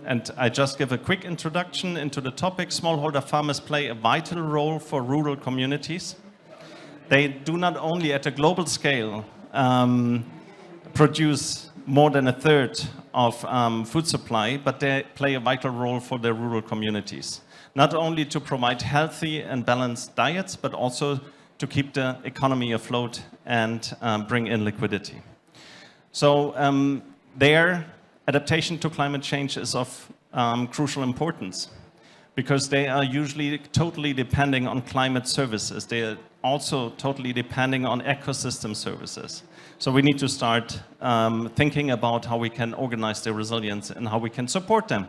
and I just give a quick introduction into the topic. Smallholder farmers play a vital role for rural communities. They do not only at a global scale produce more than a third of food supply, but they play a vital role for their rural communities. Not only to provide healthy and balanced diets, but also to keep the economy afloat and bring in liquidity. So their adaptation to climate change is of crucial importance because they are usually totally depending on climate services. They are also totally depending on ecosystem services. So we need to start thinking about how we can organize their resilience and how we can support them.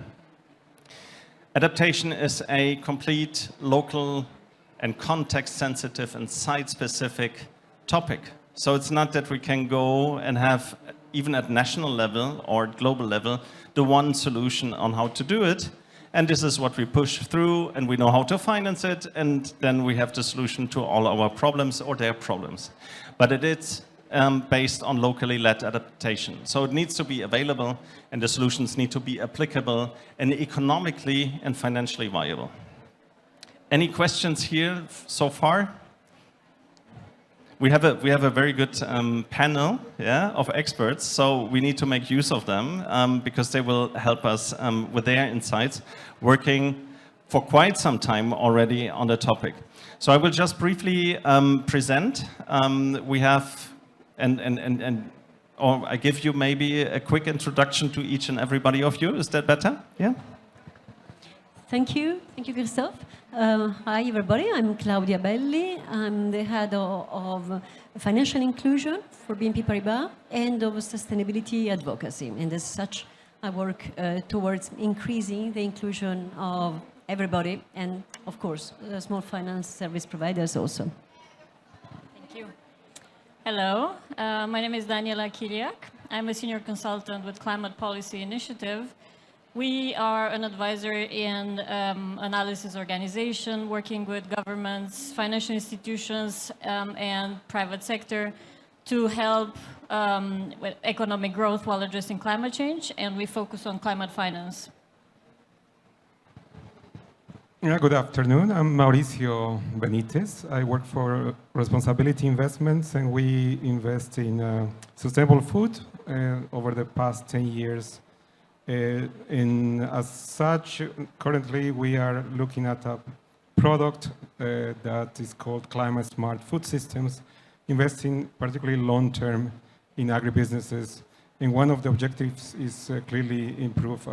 Adaptation is a complete local and context-sensitive and site-specific topic. So it's not that we can go and have, even at national level or global level, the one solution on how to do it. And this is what we push through, and we know how to finance it, and then we have the solution to all our problems or their problems. But it is based on locally led adaptation. So it needs to be available, and the solutions need to be applicable and economically and financially viable. Any questions here so far? We have a very good panel, yeah, of experts, so we need to make use of them because they will help us with their insights, working for quite some time already on the topic. So I will just briefly present. We have, or I give you maybe a quick introduction to each and everybody of you. Is that better? Yeah. Thank you, Christophe. Hi everybody, I'm Claudia Belli. I'm the head of financial inclusion for BNP Paribas and of sustainability advocacy. And as such, I work towards increasing the inclusion of everybody and, of course, small finance service providers also. Thank you. Hello, my name is Daniela Kiliak. I'm a senior consultant with Climate Policy Initiative. We are an advisory and analysis organization working with governments, financial institutions, and private sector to help with economic growth while addressing climate change, and we focus on climate finance. Yeah, good afternoon. I'm Mauricio Benitez. I work for Responsibility Investments, and we invest in sustainable food over the past 10 years. As such, currently we are looking at a product that is called Climate Smart Food Systems, investing particularly long-term in agribusinesses. And one of the objectives is clearly improve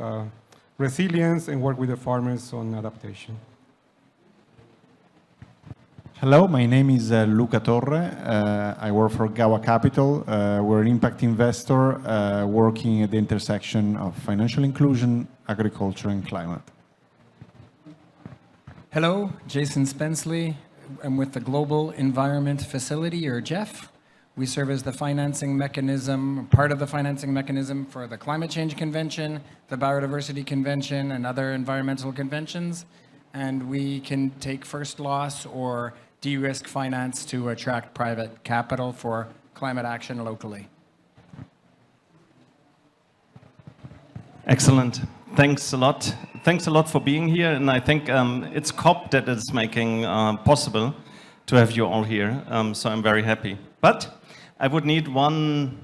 resilience and work with the farmers on adaptation. Hello, my name is Luca Torre. I work for Gawa Capital. We're an impact investor working at the intersection of financial inclusion, agriculture, and climate. Hello, Jason Spenceley. I'm with the Global Environment Facility, or GEF. We serve as the financing mechanism, part of the financing mechanism for the Climate Change Convention, the Biodiversity Convention, and other environmental conventions. And we can take first loss or de-risk finance to attract private capital for climate action locally. Excellent. Thanks a lot. Thanks a lot for being here. And I think it's COP that is making possible to have you all here. So I'm very happy. But I would need one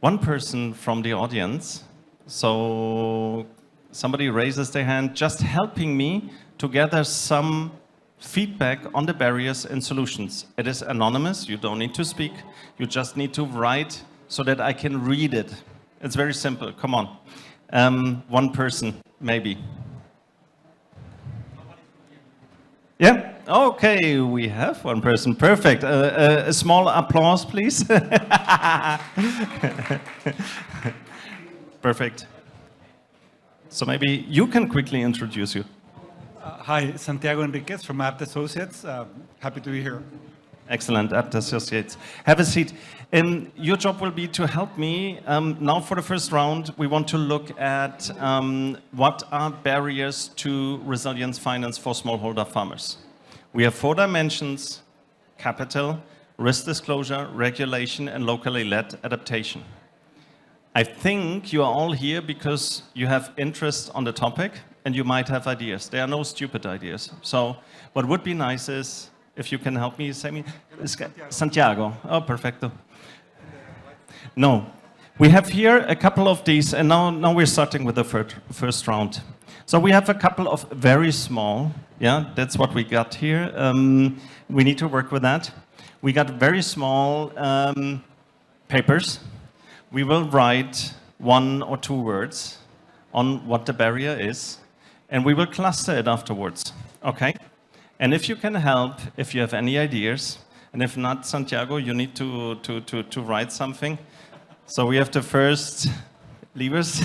person from the audience. So somebody raises their hand, just helping me to gather some feedback on the barriers and solutions. It is anonymous, you don't need to speak, you just need to write so that I can read it. It's very simple, come on. One person, maybe. Yeah, okay, we have one person, perfect. A small applause, please. Perfect. So maybe you can quickly introduce you. Hi, Santiago Enriquez from Apt Associates. Happy to be here. Excellent, Apt Associates. Have a seat. Your job will be to help me. Now for the first round, we want to look at what are barriers to resilience finance for smallholder farmers. We have 4 dimensions: capital, risk disclosure, regulation, and locally led adaptation. I think you are all here because you have interest on the topic and you might have ideas. There are no stupid ideas. So what would be nice is if you can help me, Santiago. Oh, perfecto. No. We have here a couple of these, and now we're starting with the first round. So we have a couple of very small, yeah, that's what we got here. We need to work with that. We got very small papers. We will write 1 or 2 words on what the barrier is, and we will cluster it afterwards, okay? And if you can help, if you have any ideas, and if not, Santiago, you need to write something. So we have the first levers.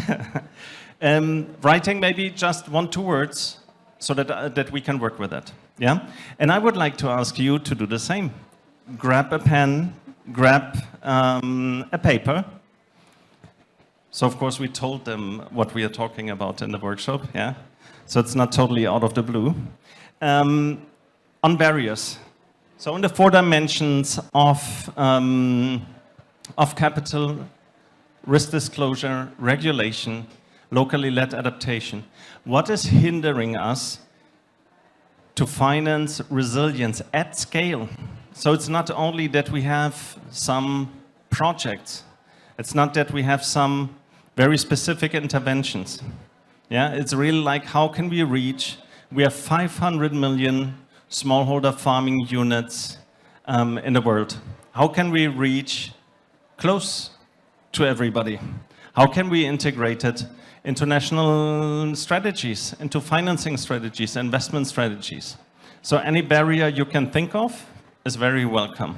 Writing maybe just 1, 2 words so that we can work with it, yeah? And I would like to ask you to do the same. Grab a pen, grab a paper. So of course we told them what we are talking about in the workshop, yeah? So it's not totally out of the blue. On barriers. So in the 4 dimensions of capital, risk disclosure, regulation, locally led adaptation, what is hindering us to finance resilience at scale? So it's not only that we have some projects, it's not that we have some very specific interventions. Yeah, it's really like how can we reach, we have 500 million smallholder farming units in the world. How can we reach close to everybody? How can we integrate it into national strategies, into financing strategies, investment strategies? So any barrier you can think of is very welcome.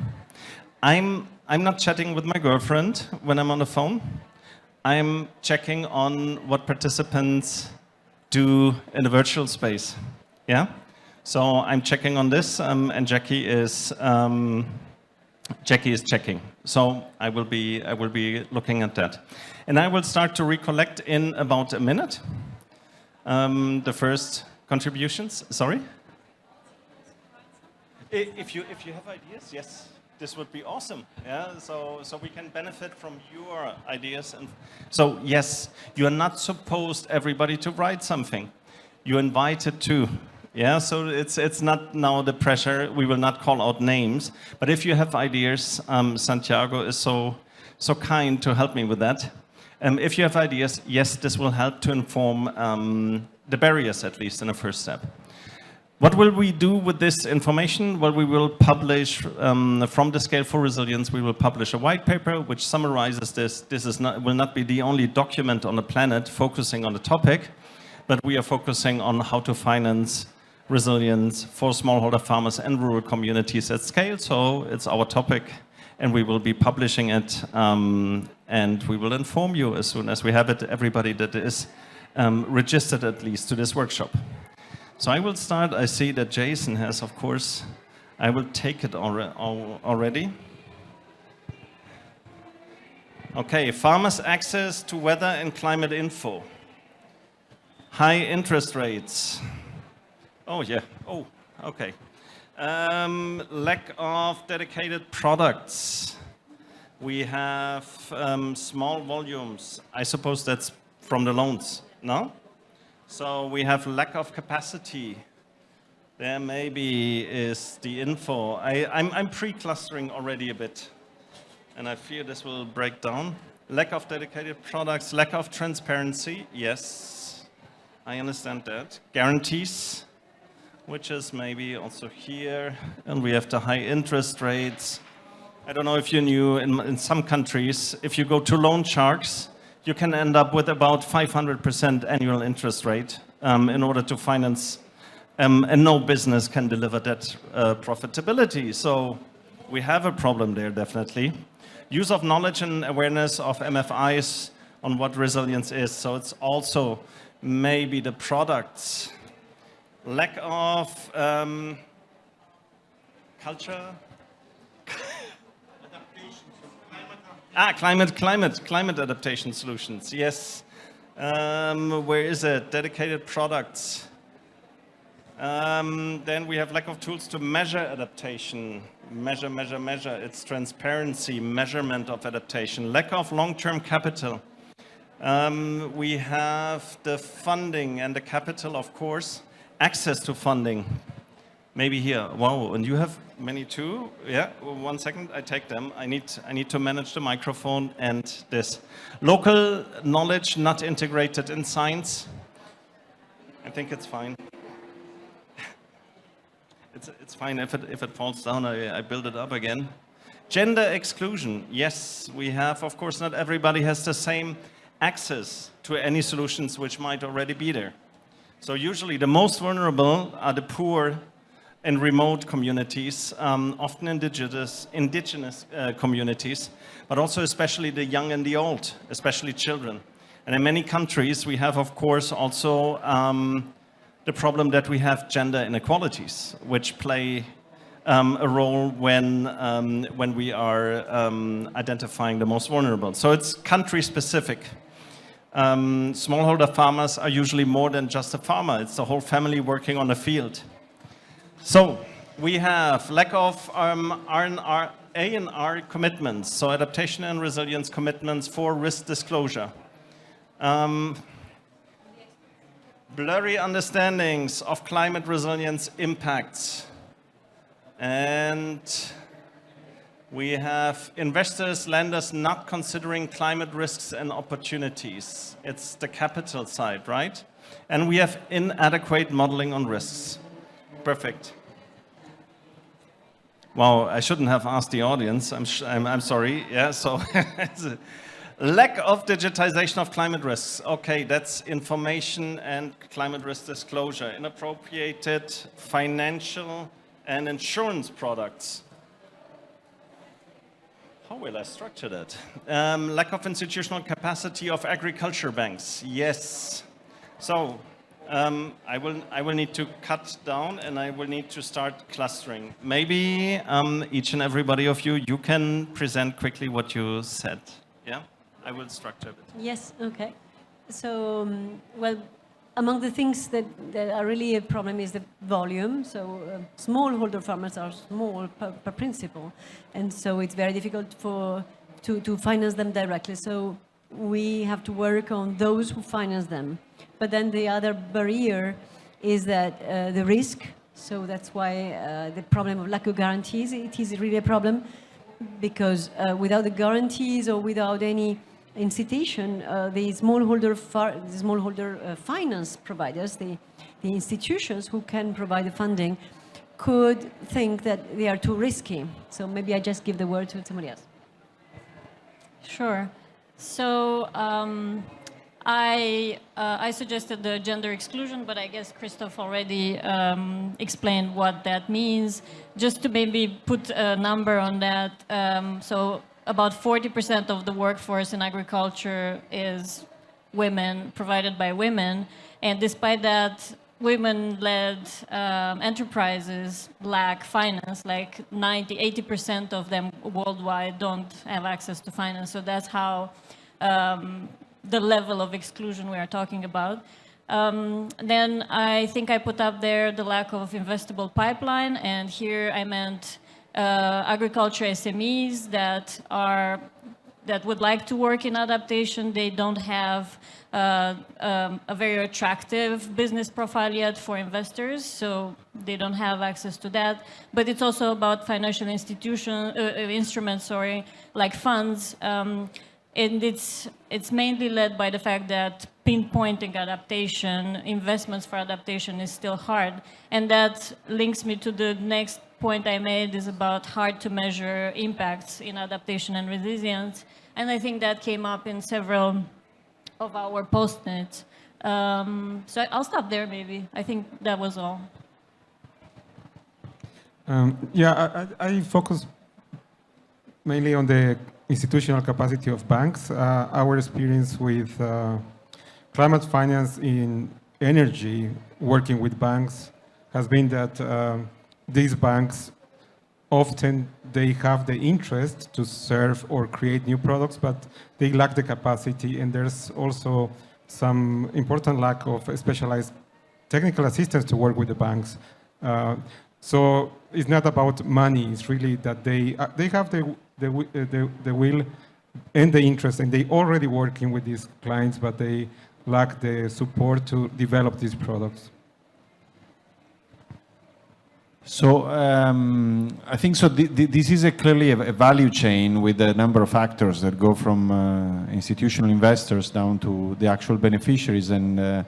I'm not chatting with my girlfriend when I'm on the phone. I'm checking on what participants do in the virtual space. Yeah? So I'm checking on this, and Jackie is checking. So I will be looking at that, and I will start to recollect in about a minute the first contributions. Sorry. If you have ideas, yes, this would be awesome. Yeah. So we can benefit from your ideas, and so yes, you are not supposed everybody to write something. You're invited to. Yeah, so it's not now the pressure. We will not call out names, but if you have ideas, Santiago is so kind to help me with that. If you have ideas, yes, this will help to inform the barriers, at least in a first step. What will we do with this information? Well, we will publish from the Scale for Resilience. We will publish a white paper which summarizes this. This will not be the only document on the planet focusing on the topic, but we are focusing on how to finance resilience for smallholder farmers and rural communities at scale. So it's our topic, and we will be publishing it, and we will inform you as soon as we have it, everybody that is registered at least to this workshop. So I will start. I see that Jason has, of course, I will take it already. Okay, farmers' access to weather and climate info. High interest rates. Oh, yeah. Oh, okay. Lack of dedicated products. We have small volumes. I suppose that's from the loans, no? So we have lack of capacity. There maybe is the info. I'm pre-clustering already a bit, and I fear this will break down. Lack of dedicated products, lack of transparency. Yes, I understand that. Guarantees, which is maybe also here. And we have the high interest rates. I don't know if you knew, in some countries, if you go to loan sharks, you can end up with about 500% annual interest rate in order to finance, and no business can deliver that profitability. So we have a problem there, definitely. Use of knowledge and awareness of MFIs on what resilience is. So it's also maybe the products. Lack of culture. Climate adaptation solutions, yes. Where is it? Dedicated products. Then we have lack of tools to measure adaptation. Measure. It's transparency, measurement of adaptation. Lack of long-term capital. We have the funding and the capital, of course. Access to funding. Maybe here. Wow, and you have many too? Yeah, 1 second, I take them. I need to manage the microphone and this. Local knowledge not integrated in science. I think it's fine. It's fine. If it falls down, I build it up again. Gender exclusion. Yes, we have, of course, not everybody has the same access to any solutions which might already be there. So usually the most vulnerable are the poor in remote communities, often indigenous communities, but also especially the young and the old, especially children. And in many countries, we have, of course, also the problem that we have gender inequalities, which play a role when we are identifying the most vulnerable. So it's country-specific. Smallholder farmers are usually more than just a farmer. It's the whole family working on the field. So we have lack of A&R commitments, so adaptation and resilience commitments for risk disclosure. Blurry understandings of climate resilience impacts. And we have investors, lenders not considering climate risks and opportunities. It's the capital side, right? And we have inadequate modeling on risks. Perfect. Wow, I shouldn't have asked the audience. I'm sorry. Yeah, so lack of digitization of climate risks. Okay, that's information and climate risk disclosure. Inappropriated financial and insurance products. How will I structure that? Lack of institutional capacity of agriculture banks. Yes. So I will need to cut down and I will need to start clustering. Maybe each and everybody of you can present quickly what you said. Yeah? I will structure it. Yes, okay. So, well, among the things that are really a problem is the volume. So smallholder farmers are small per principle. And so it's very difficult to finance them directly. So we have to work on those who finance them. But then the other barrier is that the risk. So that's why the problem of lack of guarantees, it is really a problem because without the guarantees or without any incitation, the smallholder finance providers, the institutions who can provide the funding, could think that they are too risky. So maybe I just give the word to somebody else. Sure. So I suggested the gender exclusion, but I guess Christoph already explained what that means. Just to maybe put a number on that, so about 40% of the workforce in agriculture is women, provided by women. And despite that, women-led enterprises lack finance, like 80% of them worldwide don't have access to finance. So that's how the level of exclusion we are talking about. Then I think I put up there the lack of investable pipeline, and here I meant agriculture SMEs that would like to work in adaptation. They don't have a very attractive business profile yet for investors, so they don't have access to that. But it's also about financial instruments, like funds. And it's mainly led by the fact that pinpointing adaptation, investments for adaptation is still hard. And that links me to the next point I made, is about hard to measure impacts in adaptation and resilience. And I think that came up in several of our post-its. So I'll stop there maybe. I think that was all. I focus mainly on the institutional capacity of banks. Our experience with climate finance in energy, working with banks, has been that these banks often they have the interest to serve or create new products, but they lack the capacity, and there's also some important lack of specialized technical assistance to work with the banks. So it's not about money, it's really that they have the will, and the interest, and they already working with these clients, but they lack the support to develop these products. So I think so. This is clearly a value chain with a number of actors that go from institutional investors down to the actual beneficiaries, and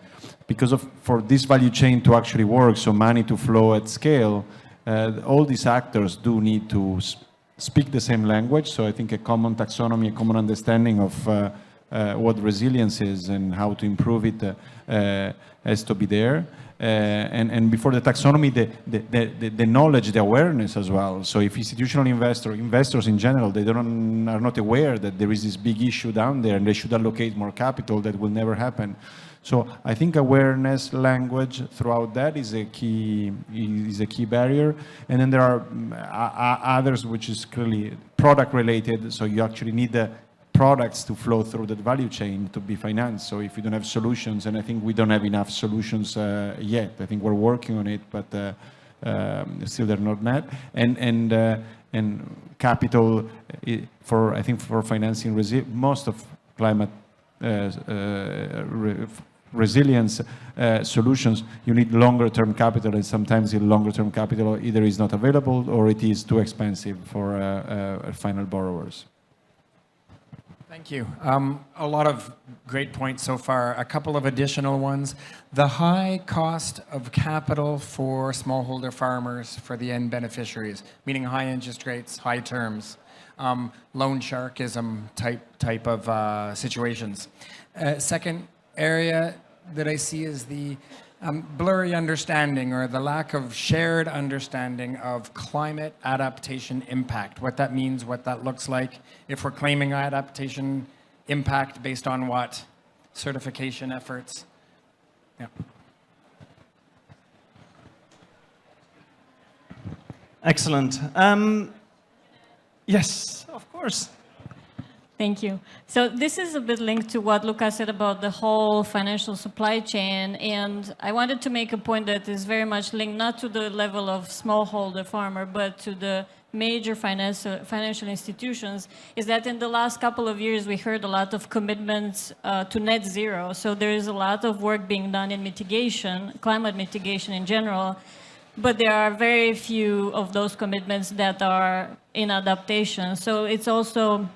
because for this value chain to actually work, so money to flow at scale, all these actors do need to speak the same language. So I think a common taxonomy, a common understanding of what resilience is and how to improve it has to be there. And before the taxonomy, the knowledge, the awareness as well. So if institutional investors in general, they are not aware that there is this big issue down there and they should allocate more capital, that will never happen. So I think awareness, language throughout that is a key barrier. And then there are others which is clearly product related. So you actually need the products to flow through that value chain to be financed. So if you don't have solutions, and I think we don't have enough solutions yet. I think we're working on it, but still they're not met. And capital for, I think, for financing most of climate resilience solutions, you need longer-term capital, and sometimes the longer-term capital either is not available or it is too expensive for final borrowers. Thank you. A lot of great points so far. A couple of additional ones. The high cost of capital for smallholder farmers for the end beneficiaries, meaning high interest rates, high terms, loan sharkism type of situations. Second area that I see is the blurry understanding or the lack of shared understanding of climate adaptation impact, what that means, what that looks like, if we're claiming adaptation impact based on what, certification efforts. Yeah. Excellent. Yes, of course. Thank you. So this is a bit linked to what Luca said about the whole financial supply chain. And I wanted to make a point that is very much linked not to the level of smallholder farmer, but to the major financial institutions, is that in the last couple of years, we heard a lot of commitments to net zero. So there is a lot of work being done in mitigation, climate mitigation in general. But there are very few of those commitments that are in adaptation. So it's also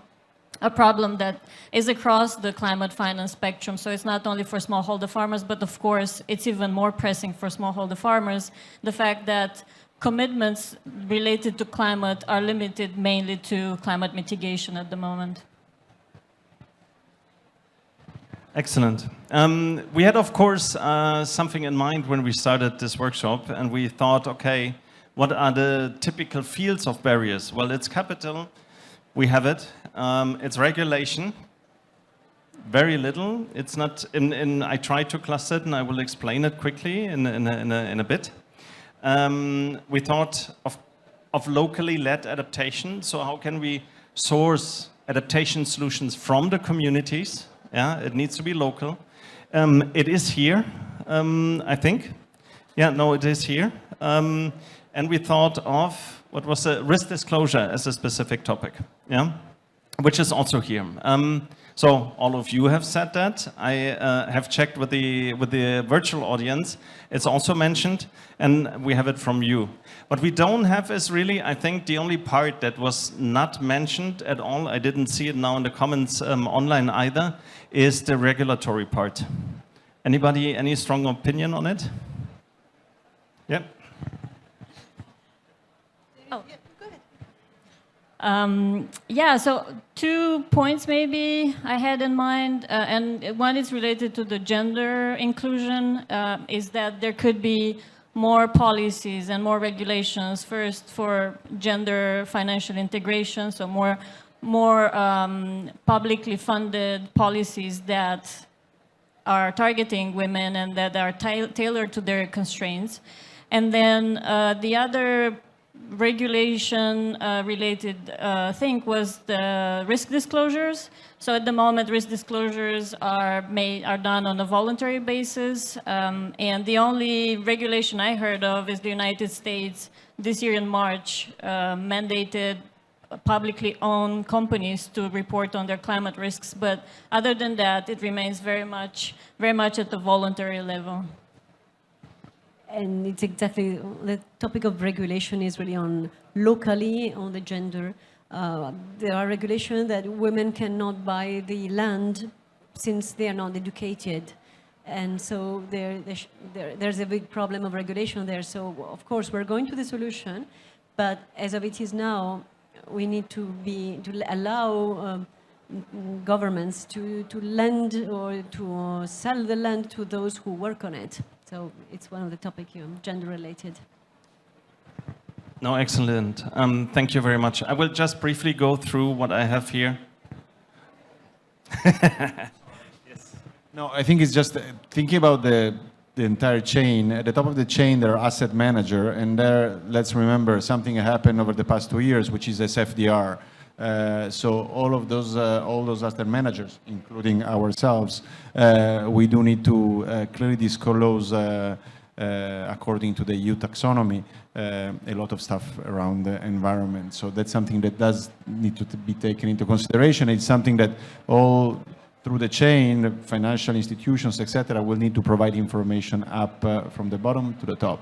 a problem that is across the climate finance spectrum. So it's not only for smallholder farmers, but of course, it's even more pressing for smallholder farmers. The fact that commitments related to climate are limited mainly to climate mitigation at the moment. Excellent. We had, of course, something in mind when we started this workshop, and we thought, okay, what are the typical fields of barriers? Well, it's capital. We have it. It's regulation. Very little. It's not. I tried to cluster it, and I will explain it quickly in a bit. We thought of locally led adaptation. So how can we source adaptation solutions from the communities? Yeah, it needs to be local. It is here, I think. Yeah, no, it is here. And we thought of what was the risk disclosure as a specific topic. Yeah, which is also here. So all of you have said that. I have checked with the virtual audience. It's also mentioned, and we have it from you. What we don't have is really, I think, the only part that was not mentioned at all, I didn't see it now in the comments online either, is the regulatory part. Anybody, any strong opinion on it? Yep. Yeah, so 2 points maybe I had in mind, and one is related to the gender inclusion, is that there could be more policies and more regulations, first for gender financial integration, so more publicly funded policies that are targeting women and that are tailored to their constraints. And then the other regulation related thing was the risk disclosures. So at the moment, risk disclosures are done on a voluntary basis. And the only regulation I heard of is the United States this year in March mandated publicly owned companies to report on their climate risks. But other than that, it remains very much at the voluntary level. And it's exactly, the topic of regulation is really on locally, on the gender. There are regulations that women cannot buy the land since they are not educated. And so there's a big problem of regulation there. So of course we're going to the solution, but as of it is now, we need to allow governments to lend or to sell the land to those who work on it. So it's one of the topics, gender related. No, excellent. Thank you very much. I will just briefly go through what I have here. Yes. No, I think it's just thinking about the entire chain. At the top of the chain, there are asset manager, and there, let's remember something happened over the past 2 years, which is SFDR. So all those asset managers, including ourselves, we do need to clearly disclose, according to the EU taxonomy, a lot of stuff around the environment. So that's something that does need to be taken into consideration. It's something that all through the chain, financial institutions, etc., will need to provide information up from the bottom to the top.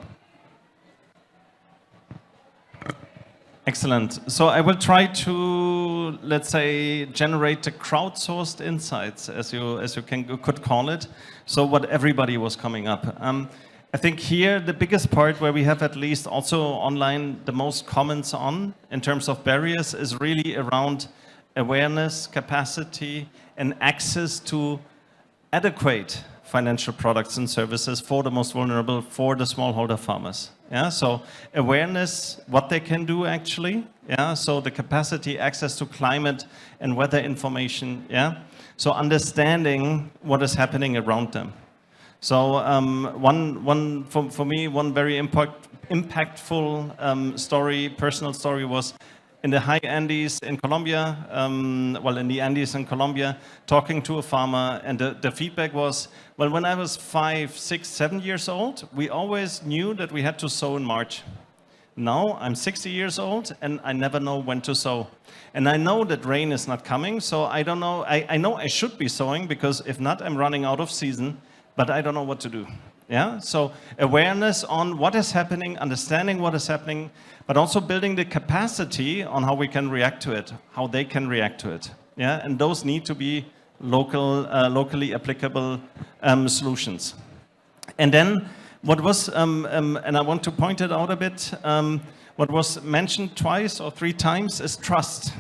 Excellent. So I will try to, let's say, generate the crowdsourced insights, as you could call it. So what everybody was coming up. I think here the biggest part where we have at least also online the most comments on in terms of barriers is really around awareness, capacity, and access to adequate financial products and services for the most vulnerable, for the smallholder farmers. Yeah, so awareness, what they can do actually. Yeah, so the capacity, access to climate and weather information. Yeah, so understanding what is happening around them. So for me, one very impactful story, personal story was in the high Andes in Colombia, in the Andes in Colombia, talking to a farmer, and the feedback was, well, when I was 5, 6, 7 years old, we always knew that we had to sow in March. Now I'm 60 years old, and I never know when to sow. And I know that rain is not coming, so I don't know, I know I should be sowing, because if not, I'm running out of season, but I don't know what to do. Yeah, so awareness on what is happening, understanding what is happening, but also building the capacity on how we can react to it, how they can react to it. Yeah, and those need to be locally applicable solutions. And then what was, and I want to point it out a bit, what was mentioned twice or 3 times is trust,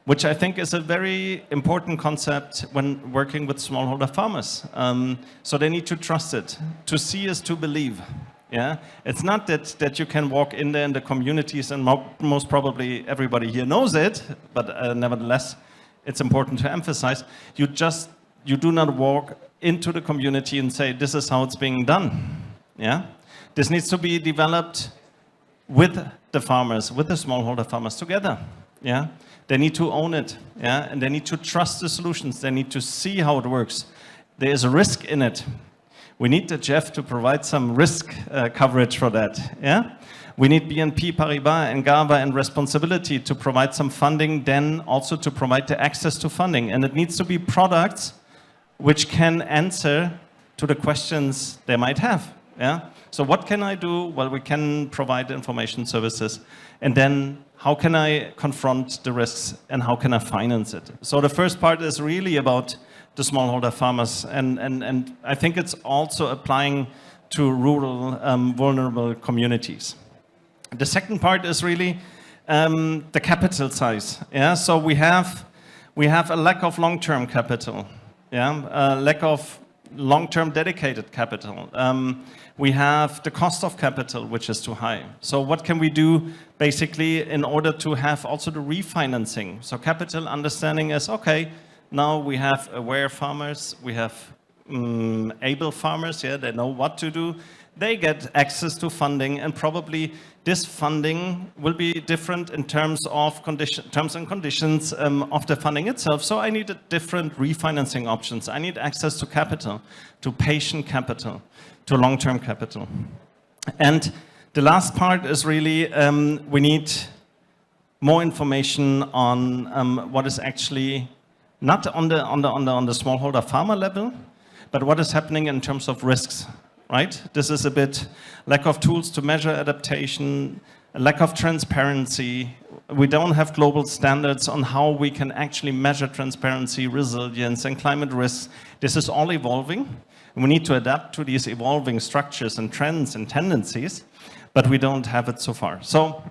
which I think is a very important concept when working with smallholder farmers. So they need to trust it. To see is to believe. Yeah, it's not that you can walk in there in the communities, and most probably everybody here knows it, but nevertheless, it's important to emphasize. You do not walk into the community and say, this is how it's being done. Yeah, this needs to be developed with the farmers, with the smallholder farmers together. Yeah, they need to own it. Yeah, and they need to trust the solutions. They need to see how it works. There is a risk in it. We need the Jeff to provide some risk coverage for that. Yeah, we need BNP Paribas and GABA and responsibility to provide some funding, then also to provide the access to funding. And it needs to be products which can answer to the questions they might have. Yeah. So what can I do? Well, we can provide information services. And then how can I confront the risks and how can I finance it? So the first part is really about the smallholder farmers. And I think it's also applying to rural vulnerable communities. The second part is really the capital size. Yeah, so we have a lack of long-term capital. Yeah, a lack of long-term dedicated capital. We have the cost of capital, which is too high. So what can we do basically in order to have also the refinancing? So capital understanding is, okay, now we have aware farmers, we have able farmers, yeah, they know what to do. They get access to funding, and probably this funding will be different in terms of terms and conditions of the funding itself. So I need a different refinancing options. I need access to capital, to patient capital, to long-term capital. And the last part is really we need more information on what is actually not on the smallholder farmer level, but what is happening in terms of risks, right? This is a bit lack of tools to measure adaptation, a lack of transparency. We don't have global standards on how we can actually measure transparency, resilience, and climate risks. This is all evolving. We need to adapt to these evolving structures and trends and tendencies, but we don't have it so far. So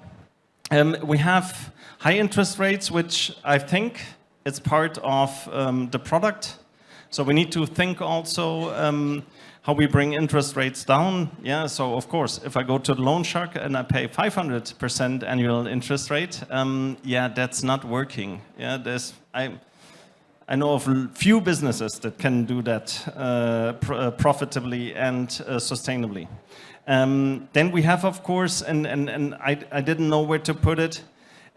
we have high interest rates, which I think it's part of the product. So we need to think also how we bring interest rates down. Yeah, so of course, if I go to the loan shark and I pay 500% annual interest rate, yeah, that's not working. Yeah, I know of few businesses that can do that profitably and sustainably. Then we have, of course, and I didn't know where to put it,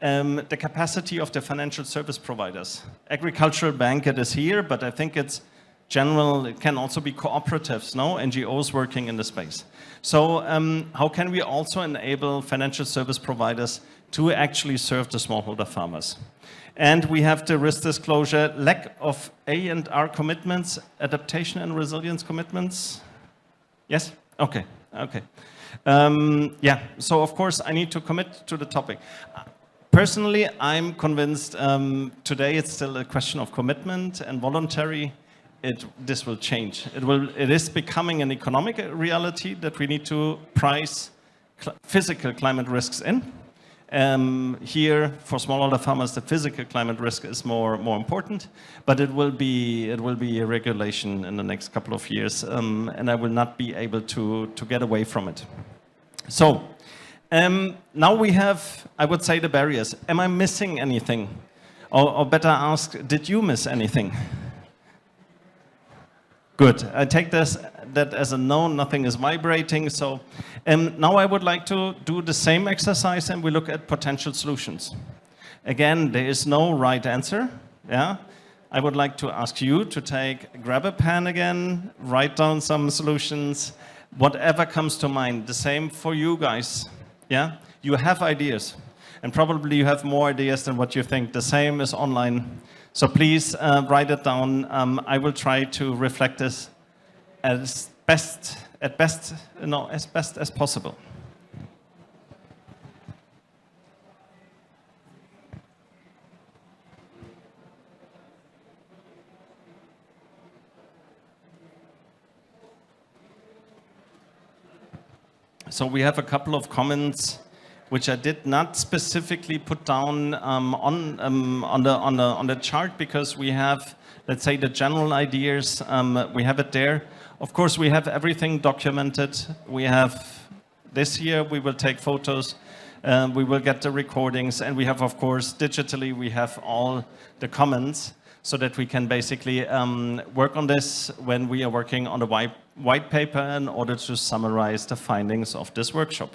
the capacity of the financial service providers. Agricultural bank, it is here, but I think it's general, it can also be cooperatives, no? NGOs working in the space. So how can we also enable financial service providers to actually serve the smallholder farmers? And we have the risk disclosure, lack of A&R commitments, adaptation and resilience commitments. Yes? Okay, okay. Yeah, so of course I need to commit to the topic. Personally, I'm convinced today it's still a question of commitment and voluntary. This will change. It is becoming an economic reality that we need to price physical climate risks in. Here, for smallholder farmers, the physical climate risk is more important, but it will be a regulation in the next couple of years, and I will not be able to get away from it. So now we have, I would say, the barriers. Am I missing anything? Or better ask, did you miss anything? Good. I take that as a no, nothing is vibrating. So now I would like to do the same exercise and we look at potential solutions. Again, there is no right answer. Yeah. I would like to ask you to grab a pen again, write down some solutions, whatever comes to mind. The same for you guys. Yeah. You have ideas and probably you have more ideas than what you think. The same is online. So please write it down. I will try to reflect this as best as possible. So we have a couple of comments which I did not specifically put down on the chart because we have, let's say, the general ideas. We have it there. Of course, we have everything documented. We have this year. We will take photos. We will get the recordings, and we have, of course, digitally. We have all the comments so that we can basically work on this when we are working on the white paper in order to summarize the findings of this workshop.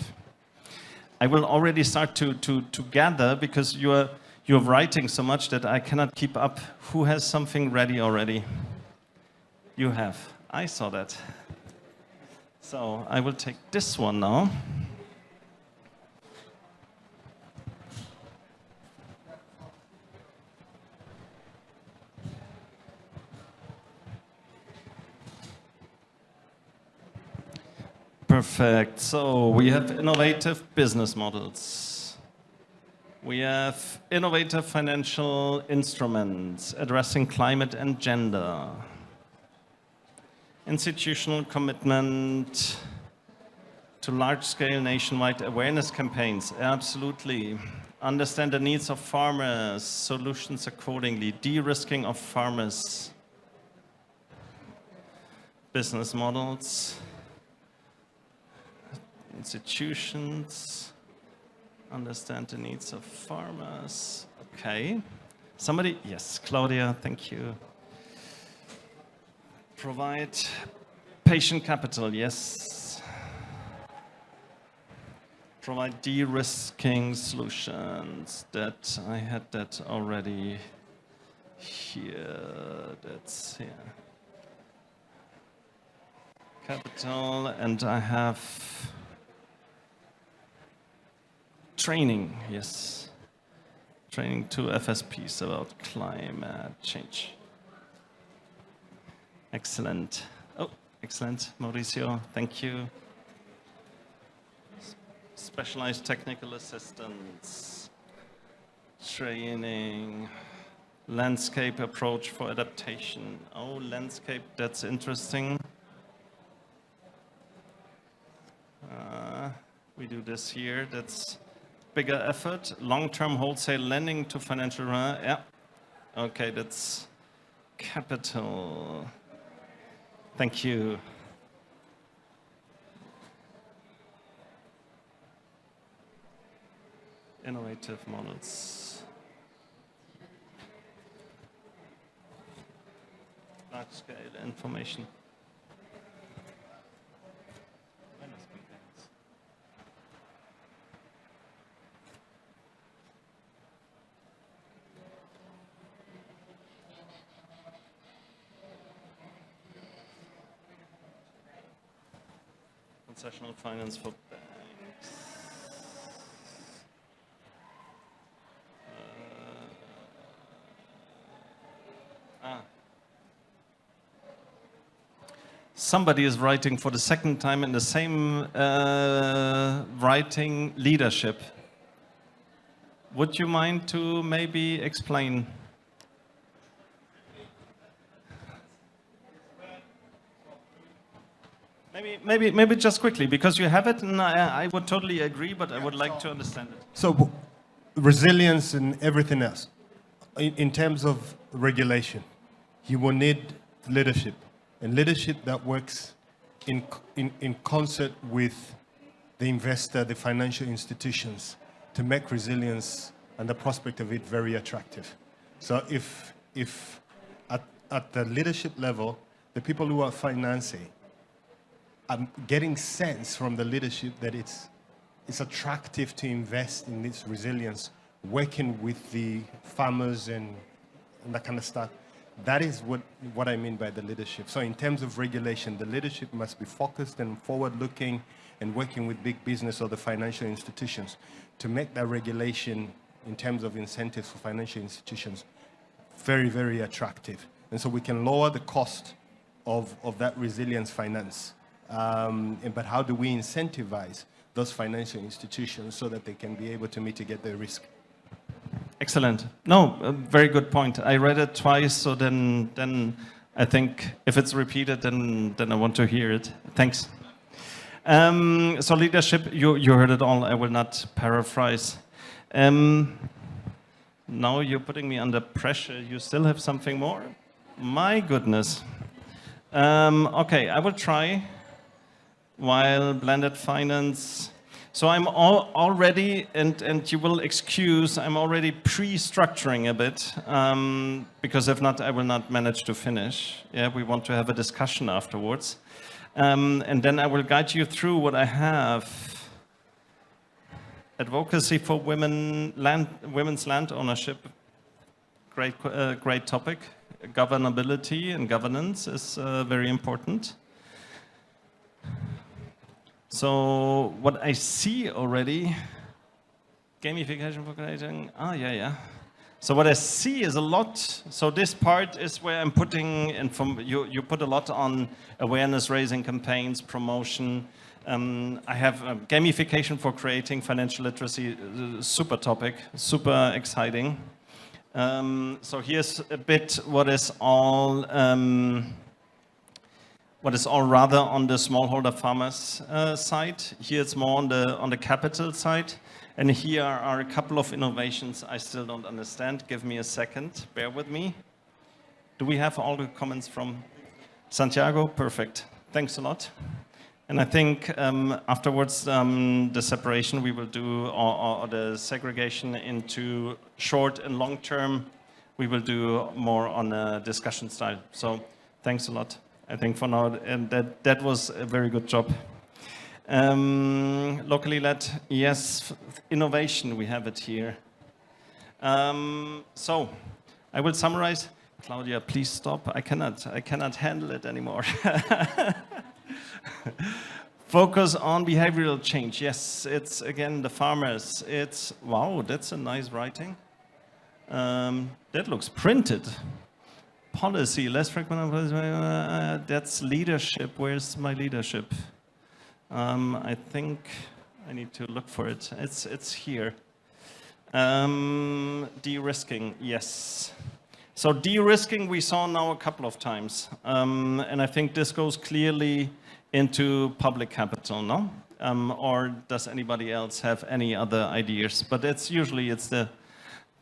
I will already start to gather because you're writing so much that I cannot keep up. Who has something ready already? You have. I saw that. So I will take this one now. Perfect. So we have innovative business models. We have innovative financial instruments addressing climate and gender. Institutional commitment to large-scale nationwide awareness campaigns. Absolutely. Understand the needs of farmers, solutions accordingly. De-risking of farmers. Business models. Institutions, understand the needs of farmers. Okay. Somebody? Yes, Claudia, thank you. Provide patient capital, yes. Provide de-risking solutions. That I had that already here. That's here. Capital, and I have training, yes. training to FSPs about climate change. Excellent. Oh, excellent, Mauricio. Thank you. Specialized technical assistance, training, landscape approach for adaptation. Oh, landscape, that's interesting. We do this here, that's bigger effort. Long-term wholesale lending to financial, yeah. Okay, that's capital. Thank you. Innovative models. Large-scale information. Concessional finance for banks. Somebody is writing for the second time in the same writing leadership. Would you mind to maybe explain? Maybe just quickly, because you have it, and I would totally agree, but I would like to understand it. So, resilience and everything else. In terms of regulation, you will need leadership, and leadership that works in concert with the investor, the financial institutions, to make resilience and the prospect of it very attractive. So if at the leadership level, the people who are financing, I'm getting sense from the leadership that it's attractive to invest in this resilience, working with the farmers and that kind of stuff. That is what I mean by the leadership. So in terms of regulation, the leadership must be focused and forward-looking and working with big business or the financial institutions to make that regulation in terms of incentives for financial institutions very, very attractive. And so we can lower the cost of that resilience finance. But how do we incentivize those financial institutions so that they can be able to mitigate their risk? Excellent. No, a very good point. I read it twice, so then I think if it's repeated, then I want to hear it. Thanks. So leadership, you heard it all. I will not paraphrase. Now you're putting me under pressure. You still have something more? My goodness. Okay, I will try. While blended finance. So I'm already, and you will excuse, I'm already pre-structuring a bit, because if not, I will not manage to finish. Yeah, we want to have a discussion afterwards. And then I will guide you through what I have. Advocacy for women's land ownership. Great topic. Governability and governance is very important. So what I see already, gamification for creating, yeah. So what I see is a lot, so this part is where I'm putting, you put a lot on awareness raising campaigns, promotion. I have gamification for creating financial literacy, super topic, super exciting. So here's a bit what is all rather on the smallholder farmers side. Here it's more on the capital side. And here are a couple of innovations I still don't understand. Give me a second, bear with me. Do we have all the comments from Santiago? Perfect, thanks a lot. And I think afterwards, the separation we will do, or the segregation into short and long term, we will do more on a discussion style. So thanks a lot. I think for now, and that was a very good job. Locally led, yes, innovation, we have it here. So I will summarize. Claudia, please stop. I cannot handle it anymore. Focus on behavioral change. Yes, it's again the farmers. It's, wow, that's a nice writing. That looks printed. Policy, less frequent. That's leadership. Where's my leadership? I think I need to look for it. It's here. De-risking, yes. So de-risking we saw now a couple of times. And I think this goes clearly into public capital, no? Or does anybody else have any other ideas? But it's usually the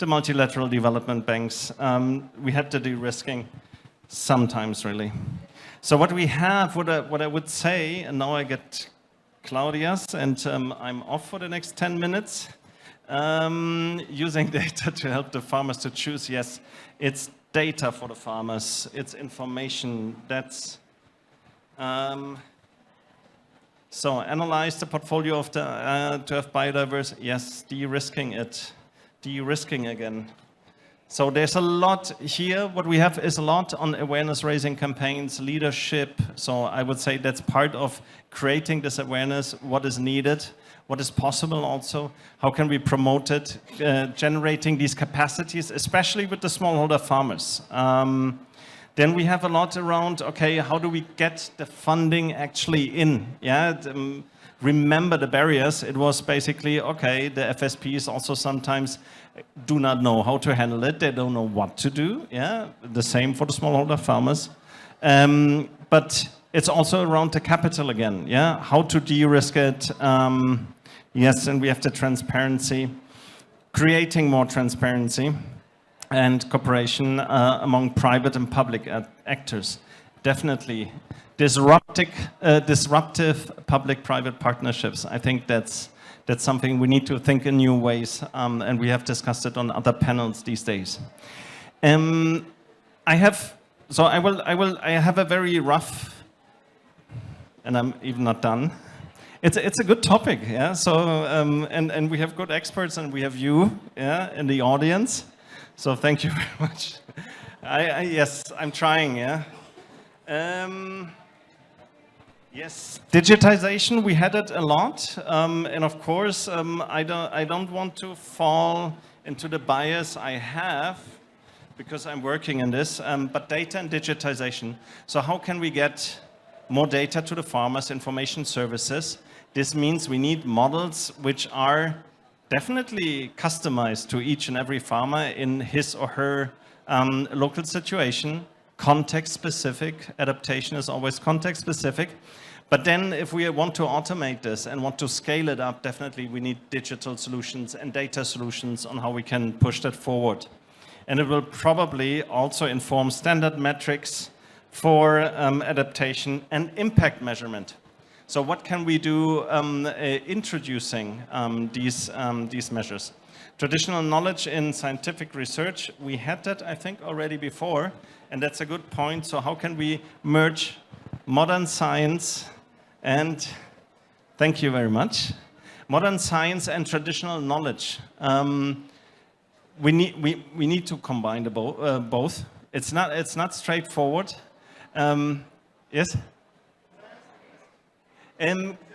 multilateral development banks. We had the de-risking sometimes, really. So what we have, what I would say, and now I get Claudia's, and I'm off for the next 10 minutes, using data to help the farmers to choose. Yes, it's data for the farmers. It's information. That's so analyze the portfolio of the to have biodiversity. Yes, de-risking it. De-risking again. So there's a lot here. What we have is a lot on awareness raising campaigns, leadership. So I would say that's part of creating this awareness, what is needed, what is possible also, how can we promote it, generating these capacities, especially with the smallholder farmers. Then we have a lot around, okay, how do we get the funding actually in? Yeah. Remember the barriers. It was basically, okay, the FSPs also sometimes do not know how to handle it. They don't know what to do. Yeah, the same for the smallholder farmers. But it's also around the capital again. Yeah, how to de-risk it. Yes, and we have the transparency, creating more transparency and cooperation among private and public actors. Definitely. Disruptive public-private partnerships. I think that's something we need to think in new ways, and we have discussed it on other panels these days. I have a very rough, and I'm even not done. It's a good topic, yeah. So and we have good experts, and we have you, yeah, in the audience. So thank you very much. Yes, I'm trying, yeah. Yes, digitization, we had it a lot, and of course, I don't want to fall into the bias I have, because I'm working in this, but data and digitization. So how can we get more data to the farmers, information services? This means we need models which are definitely customized to each and every farmer in his or her local situation. Context specific, adaptation is always context specific. But then if we want to automate this and want to scale it up, definitely we need digital solutions and data solutions on how we can push that forward. And it will probably also inform standard metrics for adaptation and impact measurement. So what can we do introducing these measures? Traditional knowledge in scientific research, we had that, I think, already before, and that's a good point. So how can we merge modern science and, thank you very much, modern science and traditional knowledge? We need to combine the both. It's not straightforward. Yes?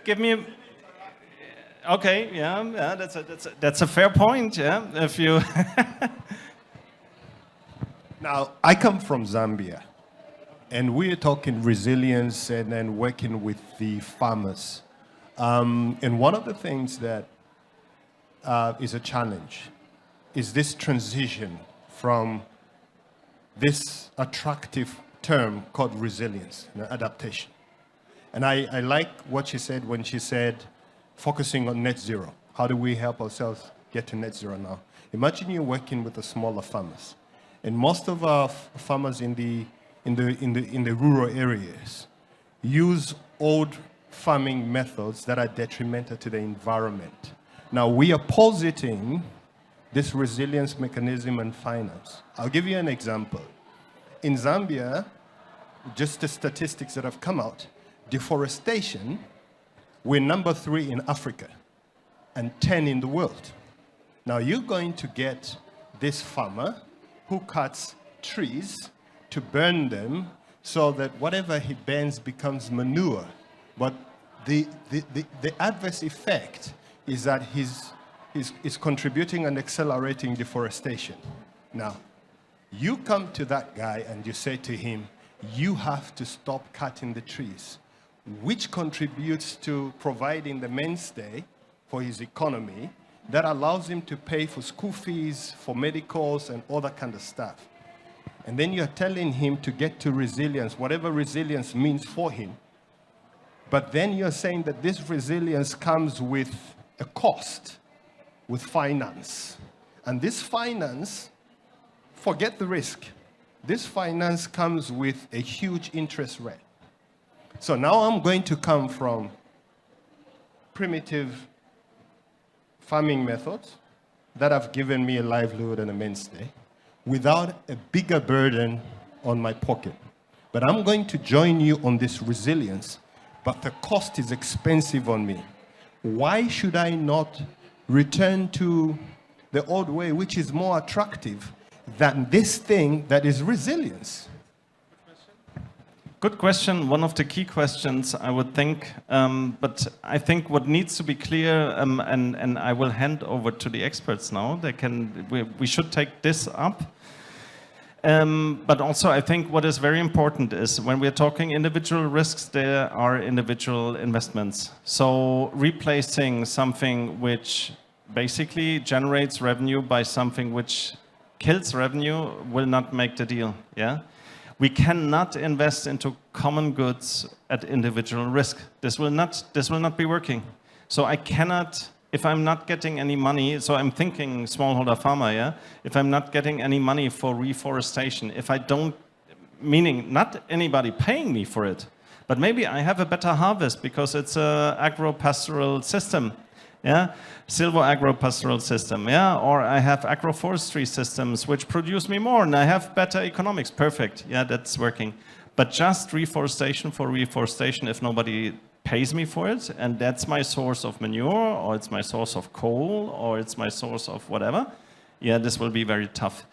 Give me. Okay, yeah, that's a fair point. Yeah, if you. Now, I come from Zambia, and we're talking resilience and then working with the farmers. And one of the things that is a challenge is this transition from this attractive term called resilience, adaptation. And I like what she said when she said, focusing on net zero. How do we help ourselves get to net zero now? Imagine you're working with the smaller farmers. And most of our farmers in the rural areas use old farming methods that are detrimental to the environment. Now, we are positing this resilience mechanism and finance. I'll give you an example. In Zambia, just the statistics that have come out, deforestation, we're number 3 in Africa and 10 in the world. Now you're going to get this farmer who cuts trees to burn them so that whatever he burns becomes manure. But the adverse effect is that he's contributing and accelerating deforestation. Now, you come to that guy and you say to him, you have to stop cutting the trees, which contributes to providing the mainstay for his economy that allows him to pay for school fees, for medicals, and all that kind of stuff. And then you're telling him to get to resilience, whatever resilience means for him. But then you're saying that this resilience comes with a cost, with finance. And this finance, forget the risk. This finance comes with a huge interest rate. So now I'm going to come from primitive farming methods that have given me a livelihood and a mainstay without a bigger burden on my pocket. But I'm going to join you on this resilience, but the cost is expensive on me. Why should I not return to the old way, which is more attractive than this thing that is resilience? Good question. One of the key questions, I would think. But I think what needs to be clear, and I will hand over to the experts now. We should take this up. But also, I think what is very important is when we're talking individual risks, there are individual investments. So replacing something which basically generates revenue by something which kills revenue will not make the deal. Yeah. We cannot invest into common goods at individual risk. This will not be working. So I cannot, if I'm not getting any money, so I'm thinking smallholder farmer, yeah? If I'm not getting any money for reforestation, if I don't, meaning not anybody paying me for it, but maybe I have a better harvest because it's an agro-pastoral system. Yeah, silvo agro-pastoral system, yeah, or I have agroforestry systems which produce me more and I have better economics, perfect, yeah, that's working. But just reforestation for reforestation, if nobody pays me for it, and that's my source of manure, or it's my source of coal, or it's my source of whatever, yeah, this will be very tough.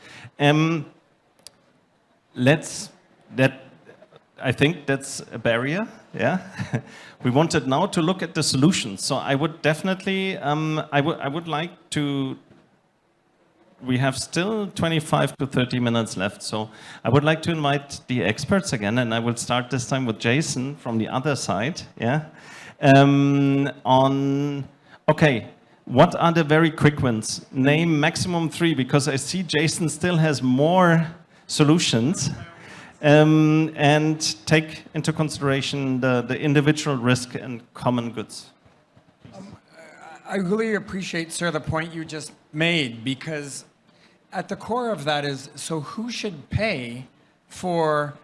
I think that's a barrier, yeah. We wanted now to look at the solutions. So I would definitely, I would like to, we have still 25 to 30 minutes left. So I would like to invite the experts again, and I will start this time with Jason from the other side, yeah. Okay, what are the very quick ones? Name maximum 3, because I see Jason still has more solutions. And take into consideration the individual risk and common goods. I really appreciate, sir, the point you just made, because at the core of that is, so who should pay for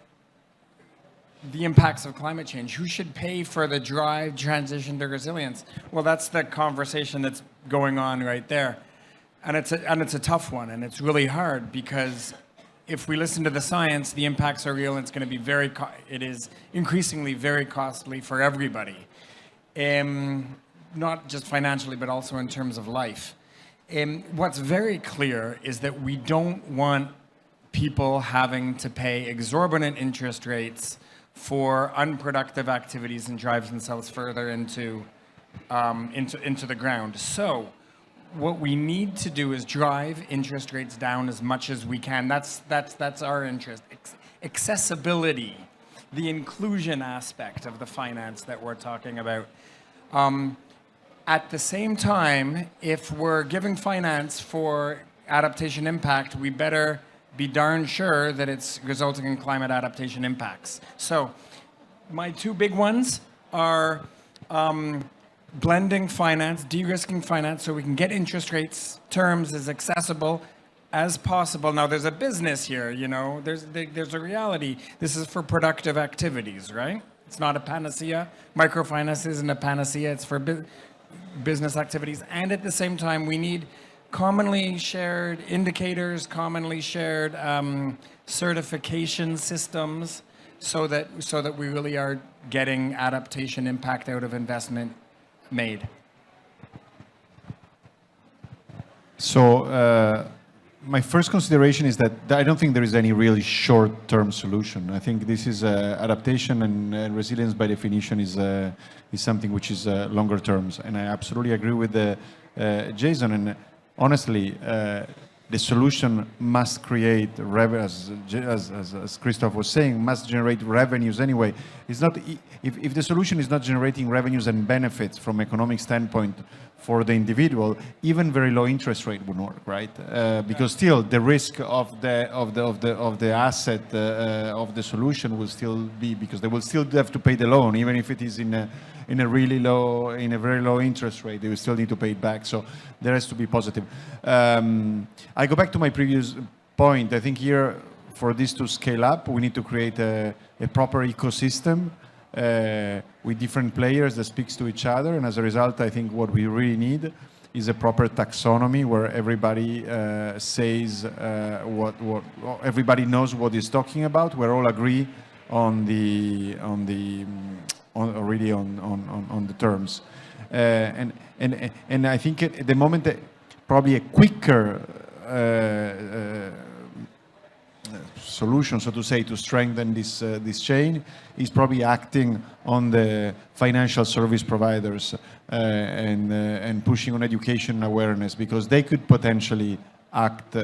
the impacts of climate change? Who should pay for the drive transition to resilience? Well, that's the conversation that's going on right there. And it's a tough one, and it's really hard because if we listen to the science, the impacts are real, and it's going to be it is increasingly very costly for everybody. Not just financially, but also in terms of life. What's very clear is that we don't want people having to pay exorbitant interest rates for unproductive activities and drives themselves further into the ground. So what we need to do is drive interest rates down as much as we can. That's our interest. Accessibility, the inclusion aspect of the finance that we're talking about. At the same time, if we're giving finance for adaptation impact, we better be darn sure that it's resulting in climate adaptation impacts. So my 2 big ones are blending finance, de-risking finance, so we can get interest rates terms as accessible as possible. Now, there's a business here, you know, there's a reality. This is for productive activities, right? It's not a panacea. Microfinance isn't a panacea. It's for business activities. And at the same time, we need commonly shared indicators, commonly shared certification systems, so that we really are getting adaptation impact out of investment made. So my first consideration is that I don't think there is any really short-term solution. I think this is adaptation and resilience by definition is something which is longer terms. And I absolutely agree with Jason. And honestly, the solution must create revenue, as Christoph was saying, must generate revenues anyway. It's not, if the solution is not generating revenues and benefits from economic standpoint for the individual, even very low interest rate would work, right? Because still the risk of the asset of the solution will still be, because they will still have to pay the loan, even if it is in a very low interest rate, they will still need to pay it back. So there has to be positive. I go back to my previous point. I think here, for this to scale up, we need to create a proper ecosystem with different players that speaks to each other. And as a result, I think what we really need is a proper taxonomy where everybody says everybody knows what he's talking about. We all agree on the terms, and I think at the moment that probably a quicker solution, so to say, to strengthen this chain is probably acting on the financial service providers and pushing on education and awareness, because they could potentially act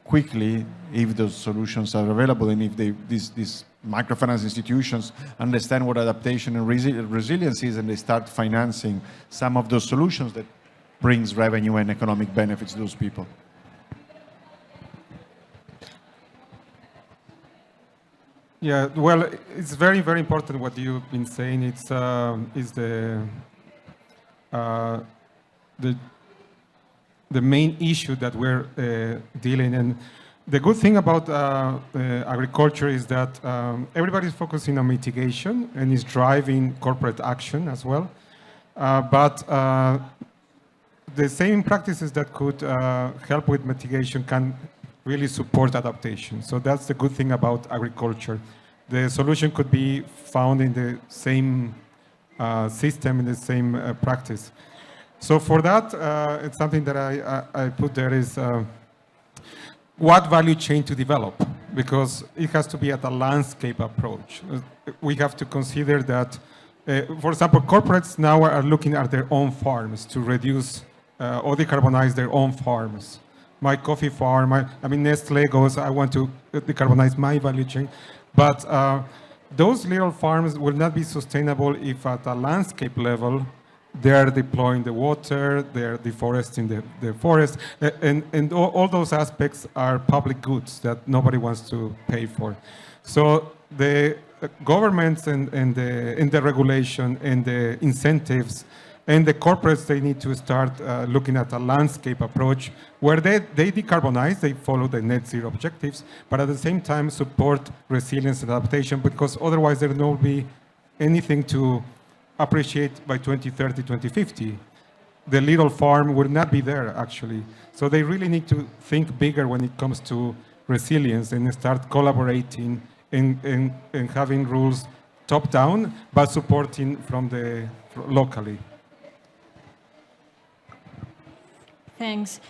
quickly if those solutions are available, and if these microfinance institutions understand what adaptation and resilience is, and they start financing some of those solutions that brings revenue and economic benefits to those people. Yeah, well, it's very, very important what you've been saying. It's the main issue that we're dealing. And the good thing about agriculture is that everybody's focusing on mitigation and is driving corporate action as well. But the same practices that could help with mitigation can really support adaptation. So that's the good thing about agriculture. The solution could be found in the same system, in the same practice. So for that, it's something that I put there is what value chain to develop, because it has to be at a landscape approach. We have to consider that, for example, corporates now are looking at their own farms to reduce or decarbonize their own farms. My coffee farm, I mean, Nestle goes, I want to decarbonize my value chain. But those little farms will not be sustainable if at a landscape level, they're deploying the water, they're deforesting the forest, and all those aspects are public goods that nobody wants to pay for. So the governments and the regulation and the incentives and the corporates, they need to start looking at a landscape approach where they decarbonize, they follow the net zero objectives, but at the same time support resilience and adaptation, because otherwise there will be anything to appreciate by 2030, 2050. The little farm will not be there, actually. So they really need to think bigger when it comes to resilience and start collaborating and having rules top down, but supporting from locally. Thanks.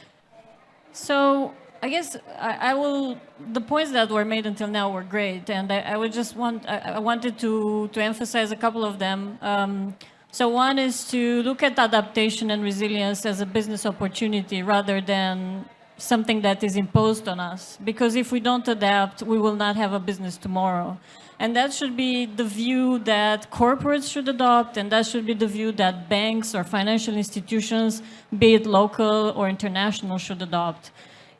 So I guess the points that were made until now were great, and I wanted to emphasize a couple of them. So one is to look at adaptation and resilience as a business opportunity rather than something that is imposed on us. Because if we don't adapt, we will not have a business tomorrow. And that should be the view that corporates should adopt, and that should be the view that banks or financial institutions, be it local or international, should adopt.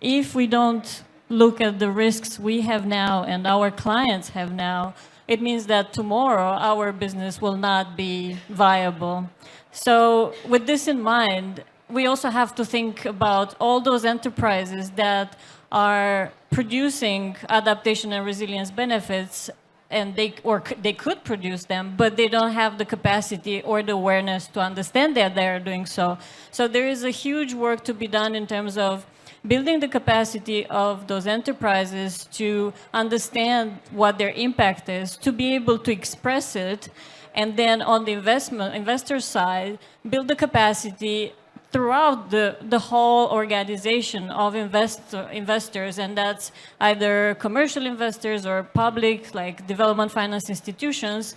If we don't look at the risks we have now and our clients have now, it means that tomorrow our business will not be viable. So with this in mind, we also have to think about all those enterprises that are producing adaptation and resilience benefits, and they could produce them, but they don't have the capacity or the awareness to understand that they are doing so. So there is a huge work to be done in terms of building the capacity of those enterprises to understand what their impact is, to be able to express it, and then on the investor side, build the capacity throughout the whole organization of investors, and that's either commercial investors or public, like development finance institutions.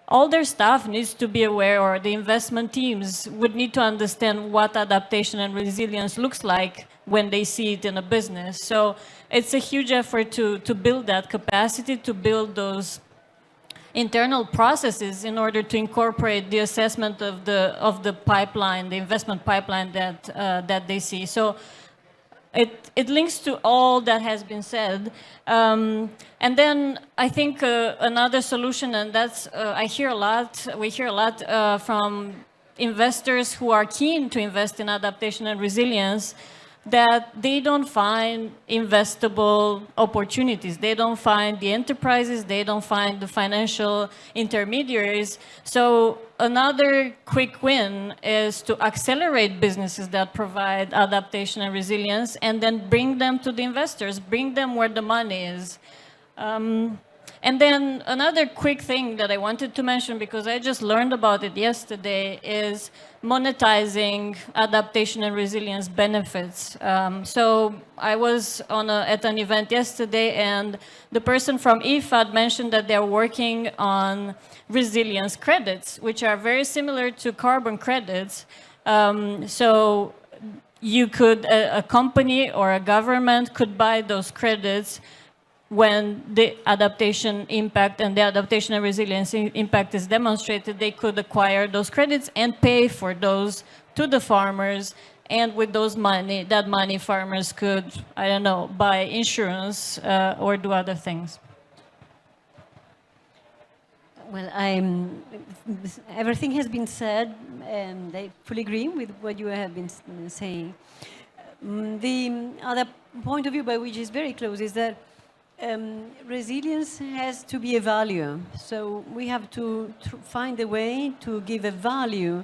All their staff needs to be aware, or the investment teams would need to understand what adaptation and resilience looks like when they see it in a business. So it's a huge effort to build that capacity, to build those internal processes in order to incorporate the assessment of the pipeline, the investment pipeline that they see. So it links to all that has been said. And then I think another solution, and that's, we hear a lot from investors who are keen to invest in adaptation and resilience, that they don't find investable opportunities. They don't find the enterprises, they don't find the financial intermediaries. So another quick win is to accelerate businesses that provide adaptation and resilience and then bring them to the investors, bring them where the money is. And then another quick thing that I wanted to mention, because I just learned about it yesterday, is monetizing adaptation and resilience benefits. So I was at an event yesterday, and the person from IFAD mentioned that they're working on resilience credits, which are very similar to carbon credits. So you could, a company or a government could buy those credits when the adaptation impact and the adaptation and resilience impact is demonstrated. They could acquire those credits and pay for those to the farmers. And with that money, farmers could, I don't know, buy insurance or do other things. Well, everything has been said, and I fully agree with what you have been saying. The other point of view by which is very close is that resilience has to be a value. So we have to find a way to give a value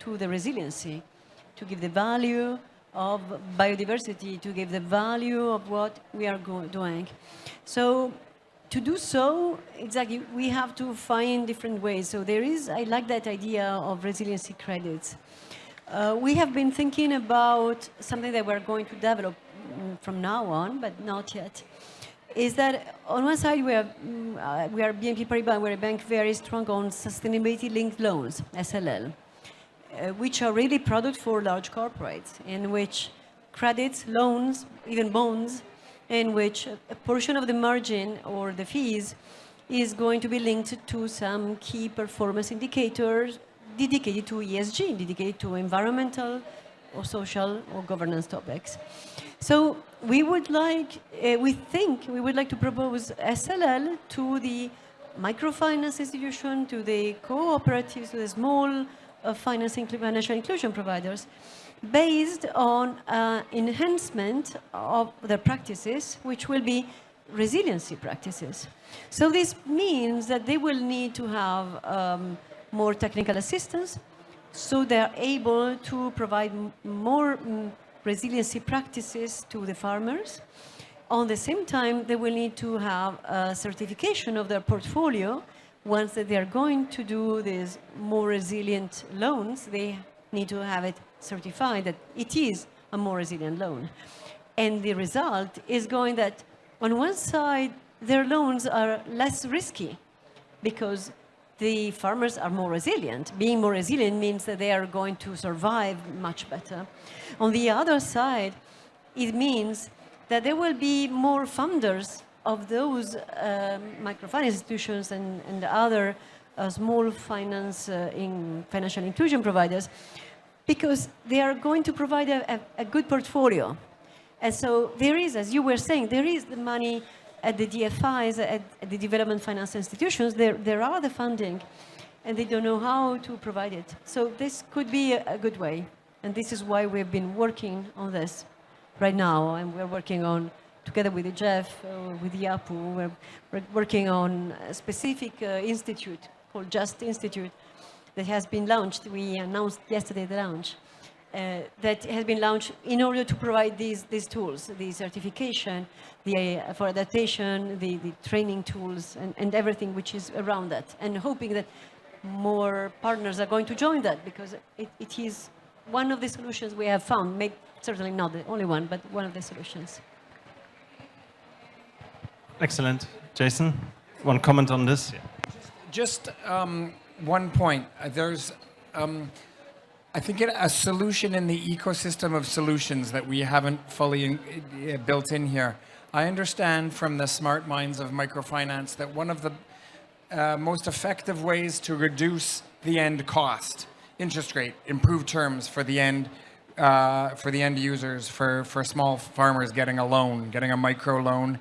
to the resiliency, to give the value of biodiversity, to give the value of what we are doing. So to do so, exactly, we have to find different ways. So I like that idea of resiliency credits. We have been thinking about something that we're going to develop from now on, but not yet. Is that on one side we are BNP Paribas, we're a bank very strong on sustainability-linked loans, SLL, which are really products for large corporates, in which credits, loans, even bonds, in which a portion of the margin or the fees is going to be linked to some key performance indicators dedicated to ESG, dedicated to environmental or social or governance topics. So we would like, we would like to propose SLL to the microfinance institution, to the cooperatives, to the small financial inclusion providers, based on enhancement of their practices, which will be resiliency practices. So this means that they will need to have more technical assistance, so they're able to provide more resiliency practices to the farmers. On the same time, they will need to have a certification of their portfolio. Once that they are going to do these more resilient loans, they need to have it certified that it is a more resilient loan. And the result is going that on one side, their loans are less risky because the farmers are more resilient. Being more resilient means that they are going to survive much better. On the other side, it means that there will be more funders of those microfinance institutions and other small financial inclusion providers, because they are going to provide a good portfolio. And so there is, as you were saying, there is the money at the DFIs, at the development finance institutions. There are the funding, and they don't know how to provide it. So this could be a good way. And this is why we've been working on this right now. And we're working on, together with the Jeff, with the APU, we're working on a specific institute called Just Institute that has been launched. We announced yesterday the launch. That has been launched in order to provide these tools, the certification, for adaptation, the training tools, and everything which is around that. And hoping that more partners are going to join that, because it is one of the solutions we have found. Maybe, certainly not the only one, but one of the solutions. Excellent. Jason, one comment on this? Just one point. There's I think a solution in the ecosystem of solutions that we haven't fully built in here. I understand from the smart minds of microfinance that one of the most effective ways to reduce the end cost, interest rate, improve terms for the end users, for small farmers getting a loan, getting a micro loan,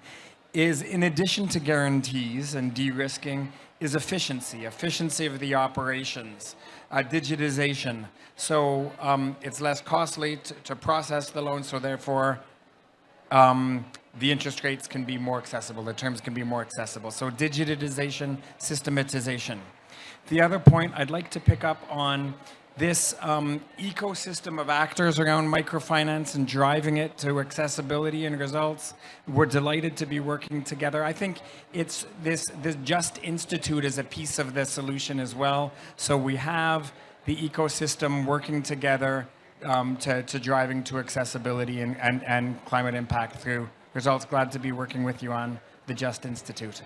is in addition to guarantees and de-risking, is efficiency of the operations, digitization. So it's less costly to process the loan, so therefore the interest rates can be more accessible, the terms can be more accessible. So digitization, systematization. The other point I'd like to pick up on this ecosystem of actors around microfinance and driving it to accessibility and results. We're delighted to be working together. I think it's this Just Institute is a piece of the solution as well. So we have the ecosystem working together to driving to accessibility and climate impact through results. Glad to be working with you on the Just Institute.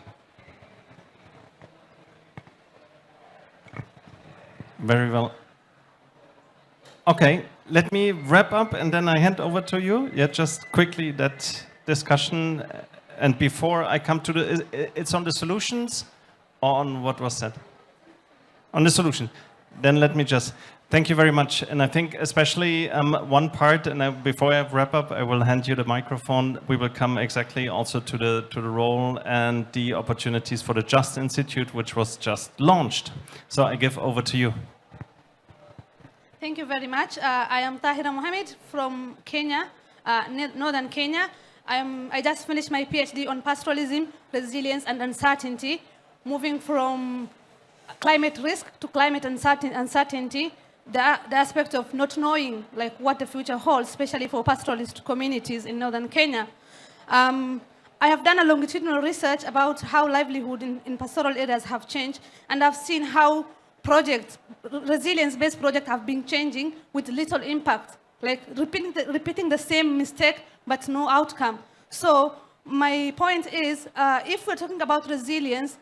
Very well. Okay, let me wrap up and then I hand over to you. Yeah, just quickly that discussion. And before I come to it's on the solutions or on what was said? On the solution. Then let me just, thank you very much. And I think especially one part, and before I wrap up, I will hand you the microphone. We will come exactly also to the role and the opportunities for the Just Institute, which was just launched. So I give over to you. Thank you very much. I am Tahira Mohammed from Kenya, northern Kenya. I just finished my PhD on pastoralism, resilience, and uncertainty, moving from climate risk to climate uncertainty, the aspect of not knowing like what the future holds, especially for pastoralist communities in northern Kenya. I have done a longitudinal research about how livelihood in pastoral areas have changed, and I've seen how projects, resilience-based projects have been changing with little impact, like repeating the same mistake, but no outcome. So my point is, if we're talking about resilience,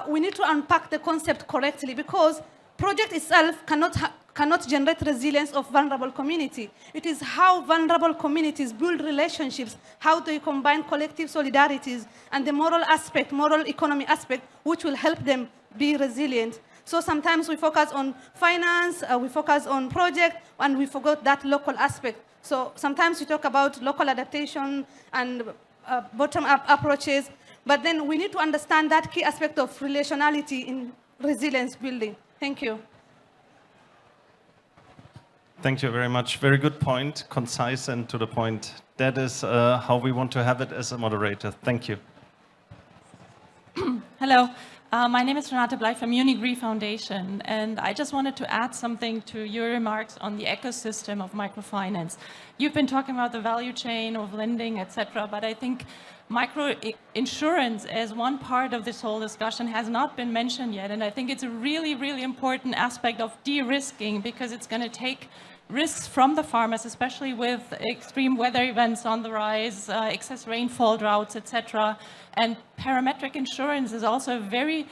we need to unpack the concept correctly, because project itself cannot generate resilience of vulnerable community. It is how vulnerable communities build relationships, how they combine collective solidarities, and the moral aspect, moral economy aspect, which will help them be resilient. So sometimes we focus on finance, we focus on project, and we forgot that local aspect. So sometimes we talk about local adaptation and bottom-up approaches, but then we need to understand that key aspect of relationality in resilience building. Thank you. Thank you very much. Very good point, concise and to the point. That is how we want to have it as a moderator. Thank you. Hello. My name is Renate Bleich from Unigree Foundation, and I just wanted to add something to your remarks on the ecosystem of microfinance. You've been talking about the value chain of lending, etc., but I think micro-insurance as one part of this whole discussion has not been mentioned yet, and I think it's a really, really important aspect of de-risking, because it's going to take risks from the farmers, especially with extreme weather events on the rise, excess rainfall, droughts, etc. And parametric insurance is also a very,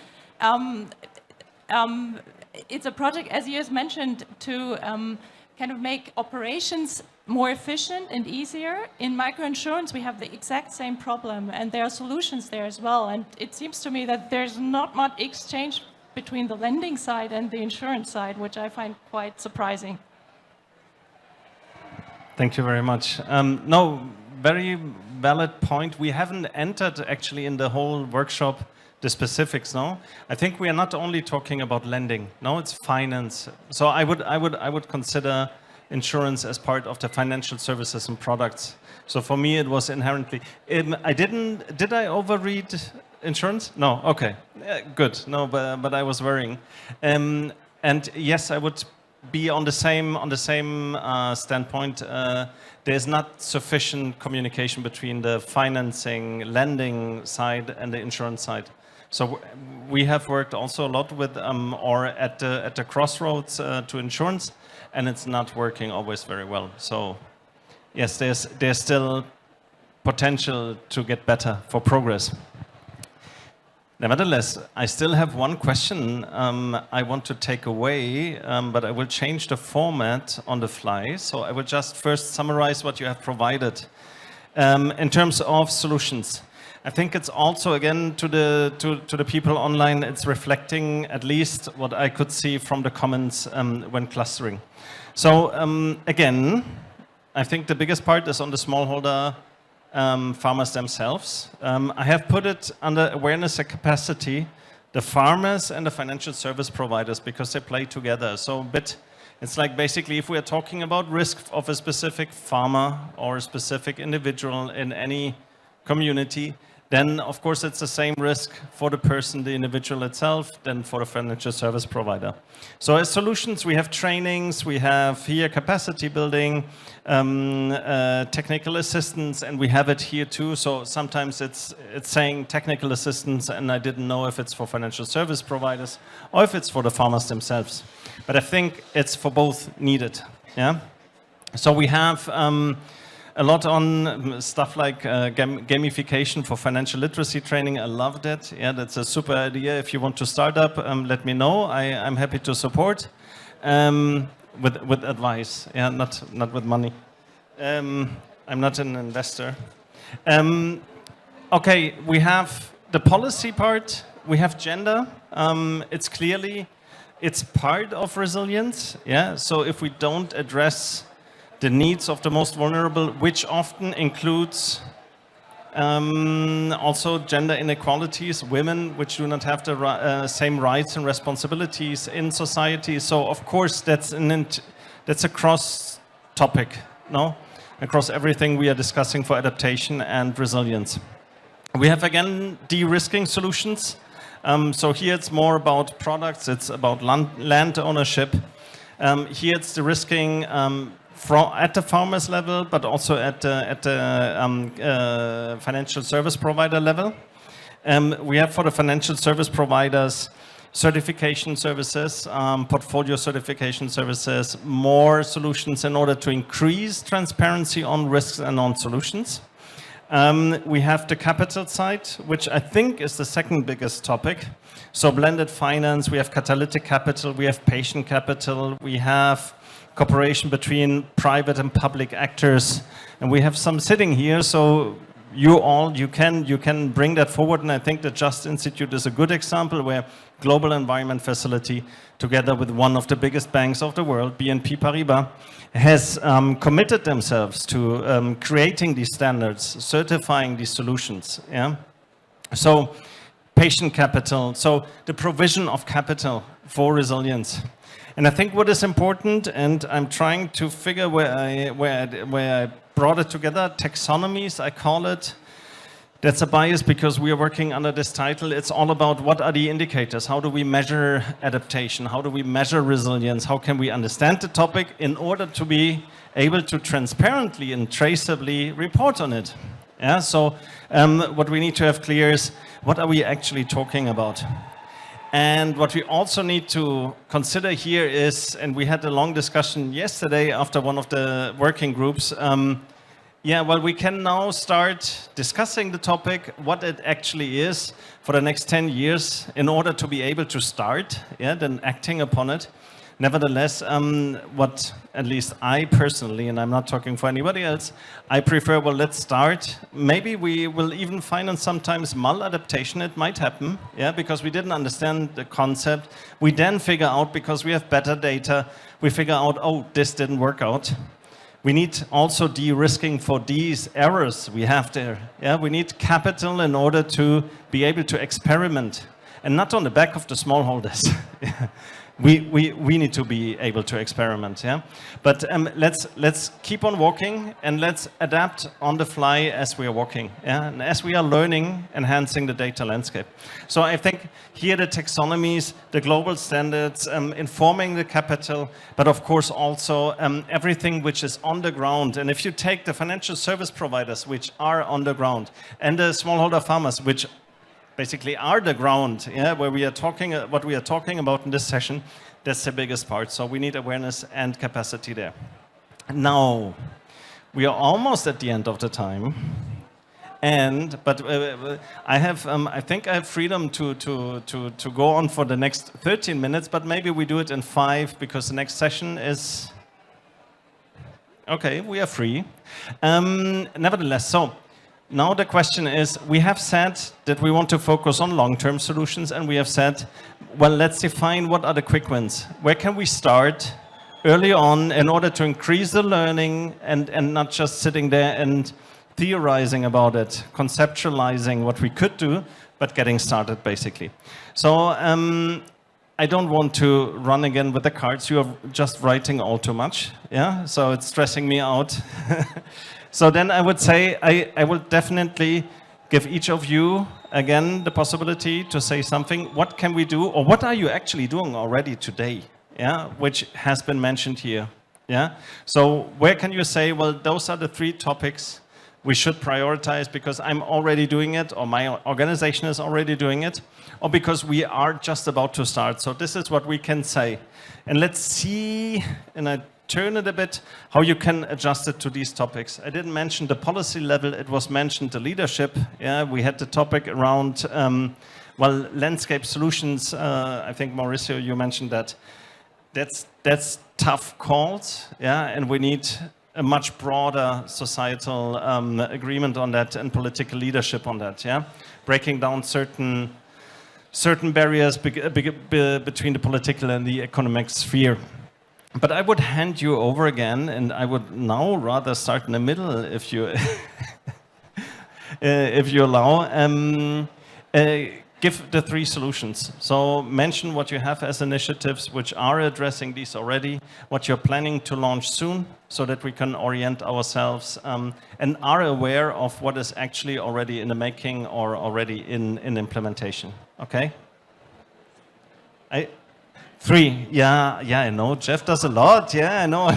it's a project, as you just mentioned, to kind of make operations more efficient and easier. In microinsurance, we have the exact same problem, and there are solutions there as well. And it seems to me that there's not much exchange between the lending side and the insurance side, which I find quite surprising. Thank you very much. No, very valid point. We haven't entered actually in the whole workshop the specifics. No, I think we are not only talking about lending. No, it's finance. So I would consider insurance as part of the financial services and products. So for me, it was inherently. Did I overread insurance? No. Okay. Yeah, good. No, but I was worrying. And yes, I would be on the same standpoint. There's not sufficient communication between the financing, lending side and the insurance side. So we have worked also a lot with, or at the crossroads to insurance, and it's not working always very well. So yes, there's still potential to get better for progress. Nevertheless, I still have one question I want to take away, but I will change the format on the fly. So I will just first summarize what you have provided. In terms of solutions, I think it's also, again, to the people online, it's reflecting at least what I could see from the comments when clustering. So again, I think the biggest part is on the smallholder farmers themselves. I have put it under awareness and capacity, the farmers and the financial service providers, because they play together. So it's like basically if we are talking about risk of a specific farmer or a specific individual in any community, then of course it's the same risk for the person, the individual itself, than for the financial service provider. So as solutions, we have trainings, we have here capacity building, technical assistance, and we have it here too. So sometimes it's saying technical assistance, and I didn't know if it's for financial service providers or if it's for the farmers themselves. But I think it's for both needed. Yeah. So we have a lot on stuff like gamification for financial literacy training. I love that. Yeah, that's a super idea. If you want to start up, let me know. I'm happy to support with advice. Yeah, not with money. I'm not an investor. Okay, we have the policy part. We have gender. It's part of resilience. Yeah. So if we don't address the needs of the most vulnerable, which often includes also gender inequalities, women which do not have the same rights and responsibilities in society. So of course that's a cross topic, no? Across everything we are discussing for adaptation and resilience. We have again de-risking solutions. So here it's more about products, it's about land ownership. Here it's the risking at the farmers level, but also at the financial service provider level. We have for the financial service providers certification services, portfolio certification services, more solutions in order to increase transparency on risks and on solutions. We have the capital side, which I think is the second biggest topic. So blended finance, we have catalytic capital, we have patient capital, we have cooperation between private and public actors, and we have some sitting here. So you can bring that forward, and I think the Just Institute is a good example where Global Environment Facility, together with one of the biggest banks of the world, BNP Paribas, has committed themselves to creating these standards, certifying these solutions. Yeah. So patient capital, so the provision of capital for resilience. And I think what is important, and I'm trying to figure where I brought it together, taxonomies, I call it. That's a bias because we are working under this title. It's all about what are the indicators? How do we measure adaptation? How do we measure resilience? How can we understand the topic in order to be able to transparently and traceably report on it? Yeah, so what we need to have clear is what are we actually talking about? And what we also need to consider here is, and we had a long discussion yesterday after one of the working groups, we can now start discussing the topic, what it actually is for the next 10 years in order to be able to start, then acting upon it. Nevertheless, what at least I personally, and I'm not talking for anybody else, I prefer, well, let's start. Maybe we will even find sometimes maladaptation, it might happen, because we didn't understand the concept. We then figure out, because we have better data, we figure out, oh, this didn't work out. We need also de-risking for these errors we have there. Yeah, we need capital in order to be able to experiment, and not on the back of the smallholders. We need to be able to experiment, yeah. But let's keep on walking and let's adapt on the fly as we are walking, yeah. And as we are learning, enhancing the data landscape. So I think here the taxonomies, the global standards, informing the capital, but of course also everything which is on the ground. And if you take the financial service providers which are on the ground and the smallholder farmers which basically are the ground, where we are talking, what we are talking about in this session, that's the biggest part. So we need awareness and capacity there. Now, we are almost at the end of the time. But I have, I think I have freedom to go on for the next 13 minutes, but maybe we do it in 5 because the next session is, okay, we are free. Nevertheless, so now the question is, we have said that we want to focus on long-term solutions, and we have said, well, let's define what are the quick wins. Where can we start early on in order to increase the learning and not just sitting there and theorizing about it, conceptualizing what we could do, but getting started basically. So I don't want to run again with the cards. You are just writing all too much, yeah? So it's stressing me out. So then I would say I will definitely give each of you again the possibility to say something. What can we do, or what are you actually doing already today? Yeah, which has been mentioned here. Yeah. So where can you say, well, those are the 3 topics we should prioritize because I'm already doing it, or my organization is already doing it, or because we are just about to start. So this is what we can say. And let's see, and I turn it a bit, how you can adjust it to these topics. I didn't mention the policy level, it was mentioned the leadership. Yeah, we had the topic around, well, landscape solutions. I think, Mauricio, you mentioned that. That's tough calls, yeah, and we need a much broader societal agreement on that and political leadership on that, yeah? Breaking down certain barriers between the political and the economic sphere. But I would hand you over again, and I would now rather start in the middle, if you if you allow. Give the 3 solutions. So mention what you have as initiatives which are addressing these already, what you're planning to launch soon, so that we can orient ourselves and are aware of what is actually already in the making or already in implementation. Okay? 3. Yeah, I know. Jeff does a lot. Yeah, I know.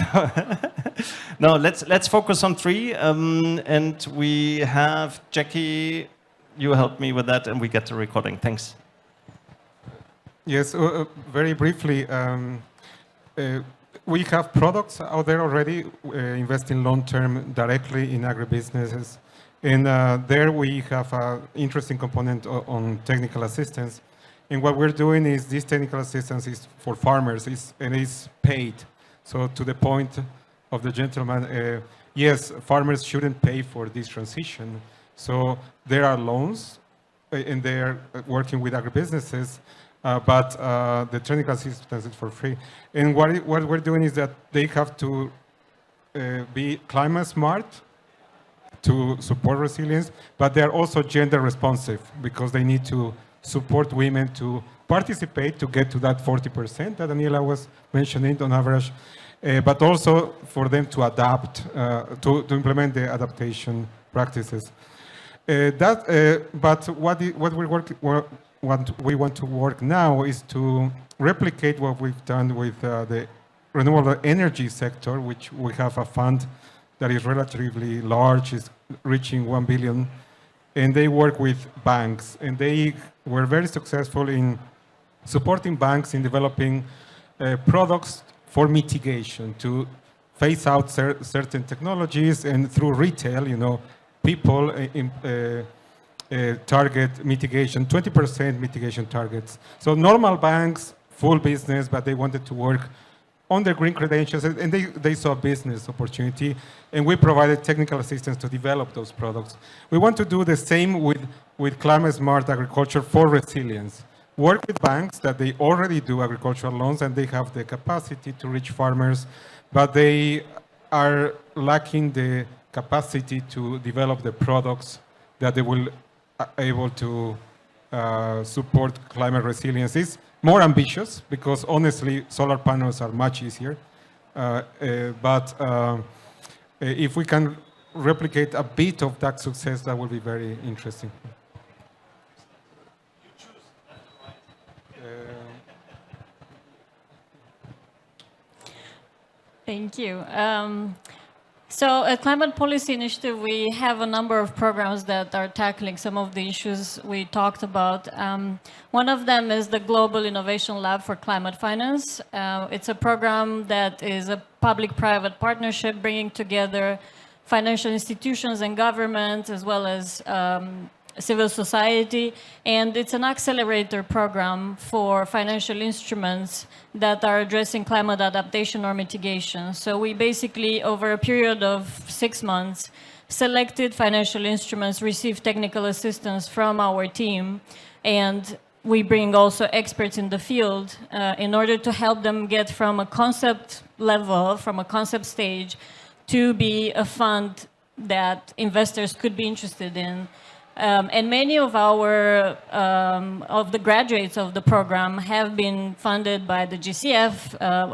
No, let's focus on 3. And we have Jackie. You help me with that, and we get the recording. Thanks. Yes, very briefly. We have products out there already investing long-term directly in agribusinesses. And there we have an interesting component on technical assistance. And what we're doing is this technical assistance is for farmers and is paid. So to the point of the gentleman, yes, farmers shouldn't pay for this transition. So there are loans, and they're working with agribusinesses, but the technical assistance is for free. And what we're doing is that they have to be climate smart to support resilience, but they're also gender responsive because they need to support women to participate to get to that 40% that Daniela was mentioning on average, but also for them to adapt, to implement the adaptation practices. But what we want to work now is to replicate what we've done with the renewable energy sector, which we have a fund that is relatively large, is reaching 1 billion, and they work with banks, and they were very successful in supporting banks in developing products for mitigation to phase out certain technologies, and through retail, people target mitigation, 20% mitigation targets. So normal banks, full business, but they wanted to work on their green credentials, and they saw a business opportunity, and we provided technical assistance to develop those products. We want to do the same with climate smart agriculture for resilience. Work with banks that they already do agricultural loans, and they have the capacity to reach farmers, but they are lacking the capacity to develop the products that they will able to support climate resilience. It's more ambitious because honestly, solar panels are much easier. But if we can replicate a bit of that success, that will be very interesting. Thank you. So at Climate Policy Initiative, we have a number of programs that are tackling some of the issues we talked about. One of them is the Global Innovation Lab for Climate Finance. It's a program that is a public-private partnership bringing together financial institutions and governments, as well as civil society, and it's an accelerator program for financial instruments that are addressing climate adaptation or mitigation. So we basically, over a period of 6 months, selected financial instruments, received technical assistance from our team, and we bring also experts in the field in order to help them get from a concept level, from a concept stage, to be a fund that investors could be interested in. And many of our of the graduates of the program have been funded by the GCF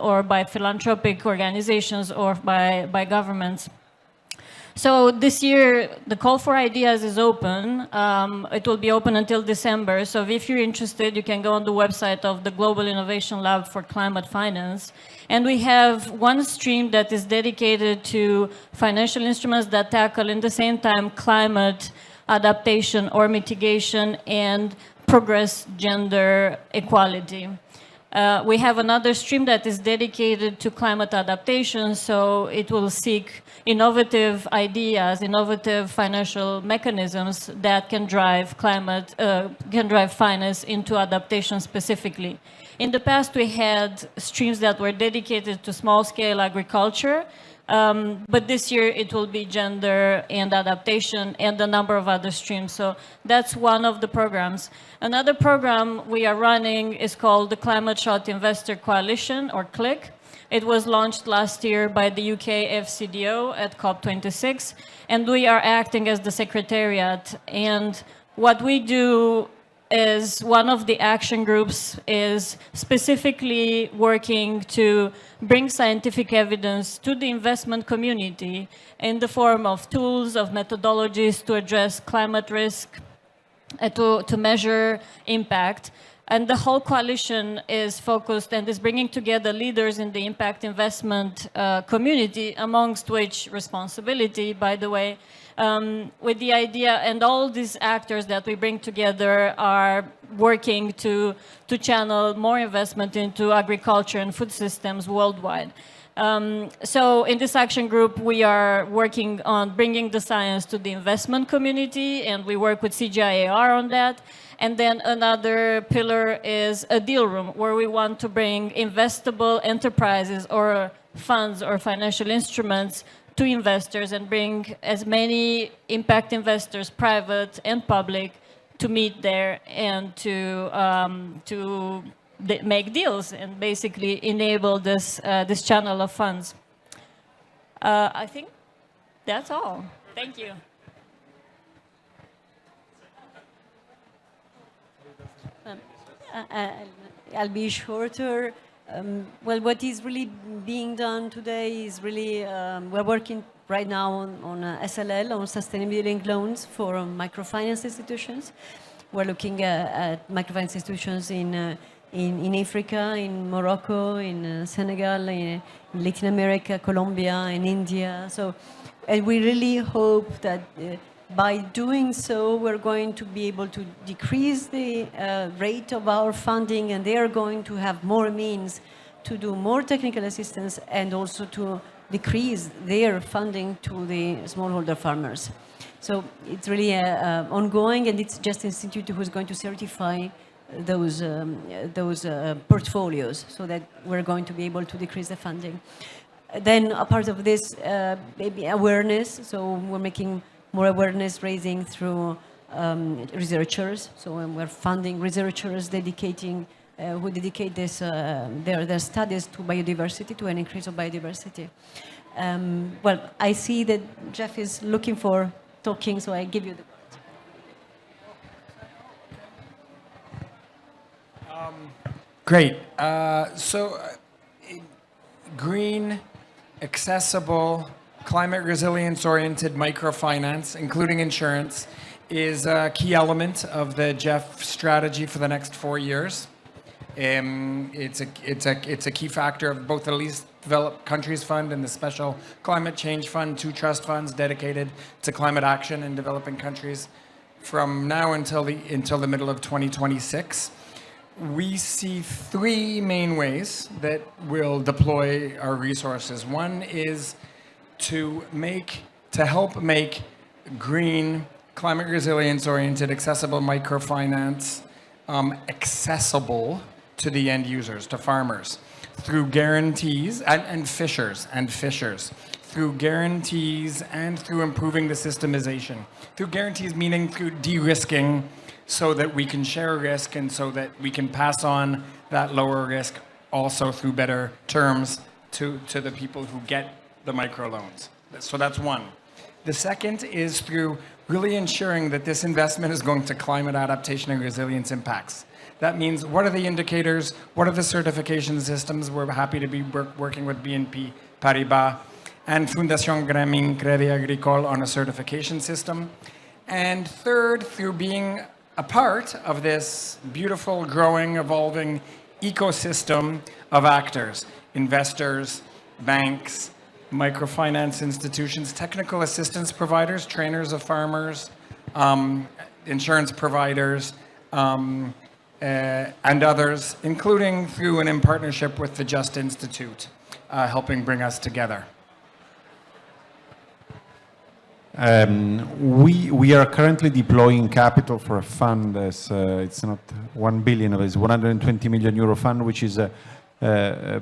or by philanthropic organizations or by governments. So this year, the call for ideas is open. It will be open until December. So if you're interested, you can go on the website of the Global Innovation Lab for Climate Finance. And we have one stream that is dedicated to financial instruments that tackle, in the same time, climate adaptation or mitigation and progress gender equality. We have another stream that is dedicated to climate adaptation, so it will seek innovative ideas, innovative financial mechanisms that can drive finance into adaptation specifically. In the past, we had streams that were dedicated to small-scale agriculture, but this year it will be gender and adaptation and a number of other streams. So that's one of the programs. Another program we are running is called the Climate Shot Investor Coalition, or CLIC. It was launched last year by the UK FCDO at COP26, and we are acting as the secretariat. And what we do is, one of the action groups is specifically working to bring scientific evidence to the investment community in the form of tools, of methodologies to address climate risk, to measure impact. And the whole coalition is focused and is bringing together leaders in the impact investment community, amongst which responsibility, by the way, with the idea, and all these actors that we bring together are working to channel more investment into agriculture and food systems worldwide. So in this action group, we are working on bringing the science to the investment community, and we work with CGIAR on that. And then another pillar is a deal room, where we want to bring investable enterprises or funds or financial instruments to investors and bring as many impact investors, private and public, to meet there and to make deals and basically enable this channel of funds. I think that's all. Thank you. I'll be shorter. Well, what is really being done today is really, we're working right now on SLL, on sustainability-linked loans for microfinance institutions. We're looking at microfinance institutions in Africa, in Morocco, in Senegal, in Latin America, Colombia, in India. So, and we really hope that by doing so, we're going to be able to decrease the rate of our funding, and they are going to have more means to do more technical assistance and also to decrease their funding to the smallholder farmers. So it's really ongoing, and it's Just Institute who's going to certify those portfolios, so that we're going to be able to decrease the funding. Then a part of this, maybe awareness. So we're making more awareness raising through researchers. So we're funding researchers who dedicate their studies to biodiversity, to an increase of biodiversity. Well, I see that Jeff is looking for talking, so I give you the word. Great. Green, accessible, climate resilience-oriented microfinance, including insurance, is a key element of the GEF strategy for the next 4 years. It's a key factor of both the Least Developed Countries Fund and the Special Climate Change Fund, 2 trust funds dedicated to climate action in developing countries from now until the middle of 2026. We see 3 main ways that we'll deploy our resources. One is to make to help make green, climate resilience-oriented, accessible microfinance accessible to the end users, to farmers, through guarantees, and fishers, through guarantees and through improving the systemization. Through guarantees meaning through de-risking, so that we can share risk and so that we can pass on that lower risk also through better terms to the people who get the microloans. So that's one. The second is through really ensuring that this investment is going to climate adaptation and resilience impacts. That means, what are the indicators? What are the certification systems? We're happy to be working with BNP Paribas and Fundación Grameen Crédit Agricole on a certification system. And third, through being a part of this beautiful, growing, evolving ecosystem of actors, investors, banks, microfinance institutions, technical assistance providers, trainers of farmers, insurance providers, and others, including through and in partnership with the Just Institute, helping bring us together. We are currently deploying capital for a fund. It's not 1 billion, it's 120 million euro fund, which is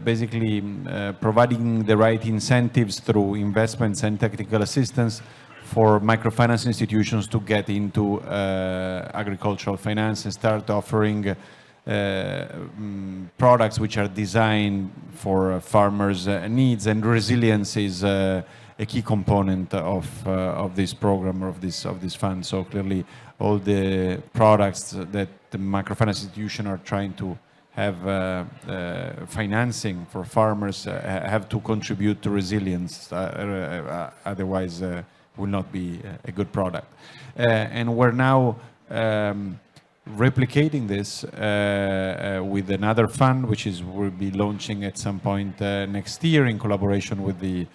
basically providing the right incentives through investments and technical assistance for microfinance institutions to get into agricultural finance and start offering products which are designed for farmers' needs, and resilience is a key component of this program or of this fund. So clearly, all the products that the microfinance institution are trying to have financing for farmers have to contribute to resilience. Otherwise, will not be a good product. And we're now replicating this with another fund, which will be launching at some point next year in collaboration with the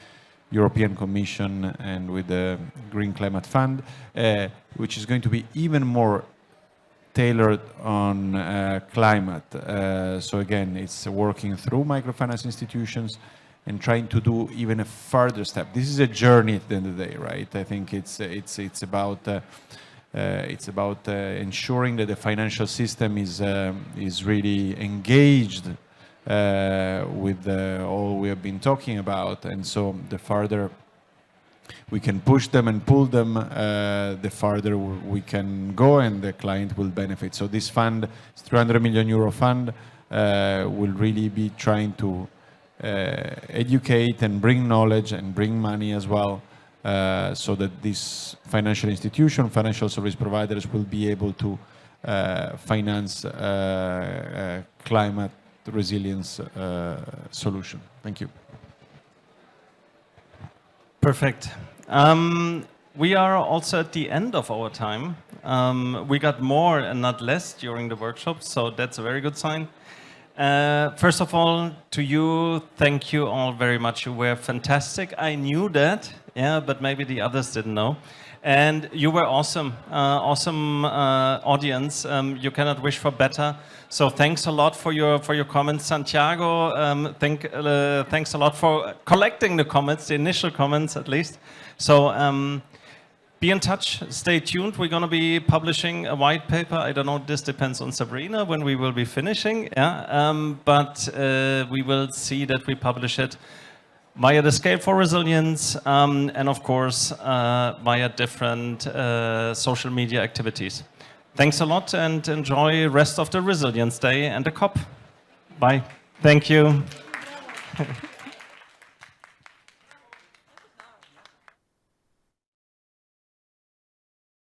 European Commission and with the Green Climate Fund, which is going to be even more tailored on climate. So again, it's working through microfinance institutions and trying to do even a further step. This is a journey at the end of the day, right? I think it's about ensuring that the financial system is really engaged with all we have been talking about, and so the farther we can push them and pull them, the farther we can go, and the client will benefit. So this fund, this 300 million euro fund, will really be trying to educate and bring knowledge and bring money as well, so that this financial institution, financial service providers will be able to finance climate resilience solution. Thank you. Perfect. We are also at the end of our time. We got more and not less during the workshop, so that's a very good sign. First of all, to you, thank you all very much. You were fantastic. I knew that, yeah, but maybe the others didn't know. And you were awesome, awesome audience. You cannot wish for better. So thanks a lot for your comments, Santiago. Thanks a lot for collecting the comments, the initial comments at least. So be in touch, stay tuned. We're going to be publishing a white paper. I don't know, this depends on Sabrina when we will be finishing. Yeah, but we will see that we publish it via the Scale for Resilience, and of course via different social media activities. Thanks a lot and enjoy the rest of the Resilience Day and the COP. Bye. Thank you.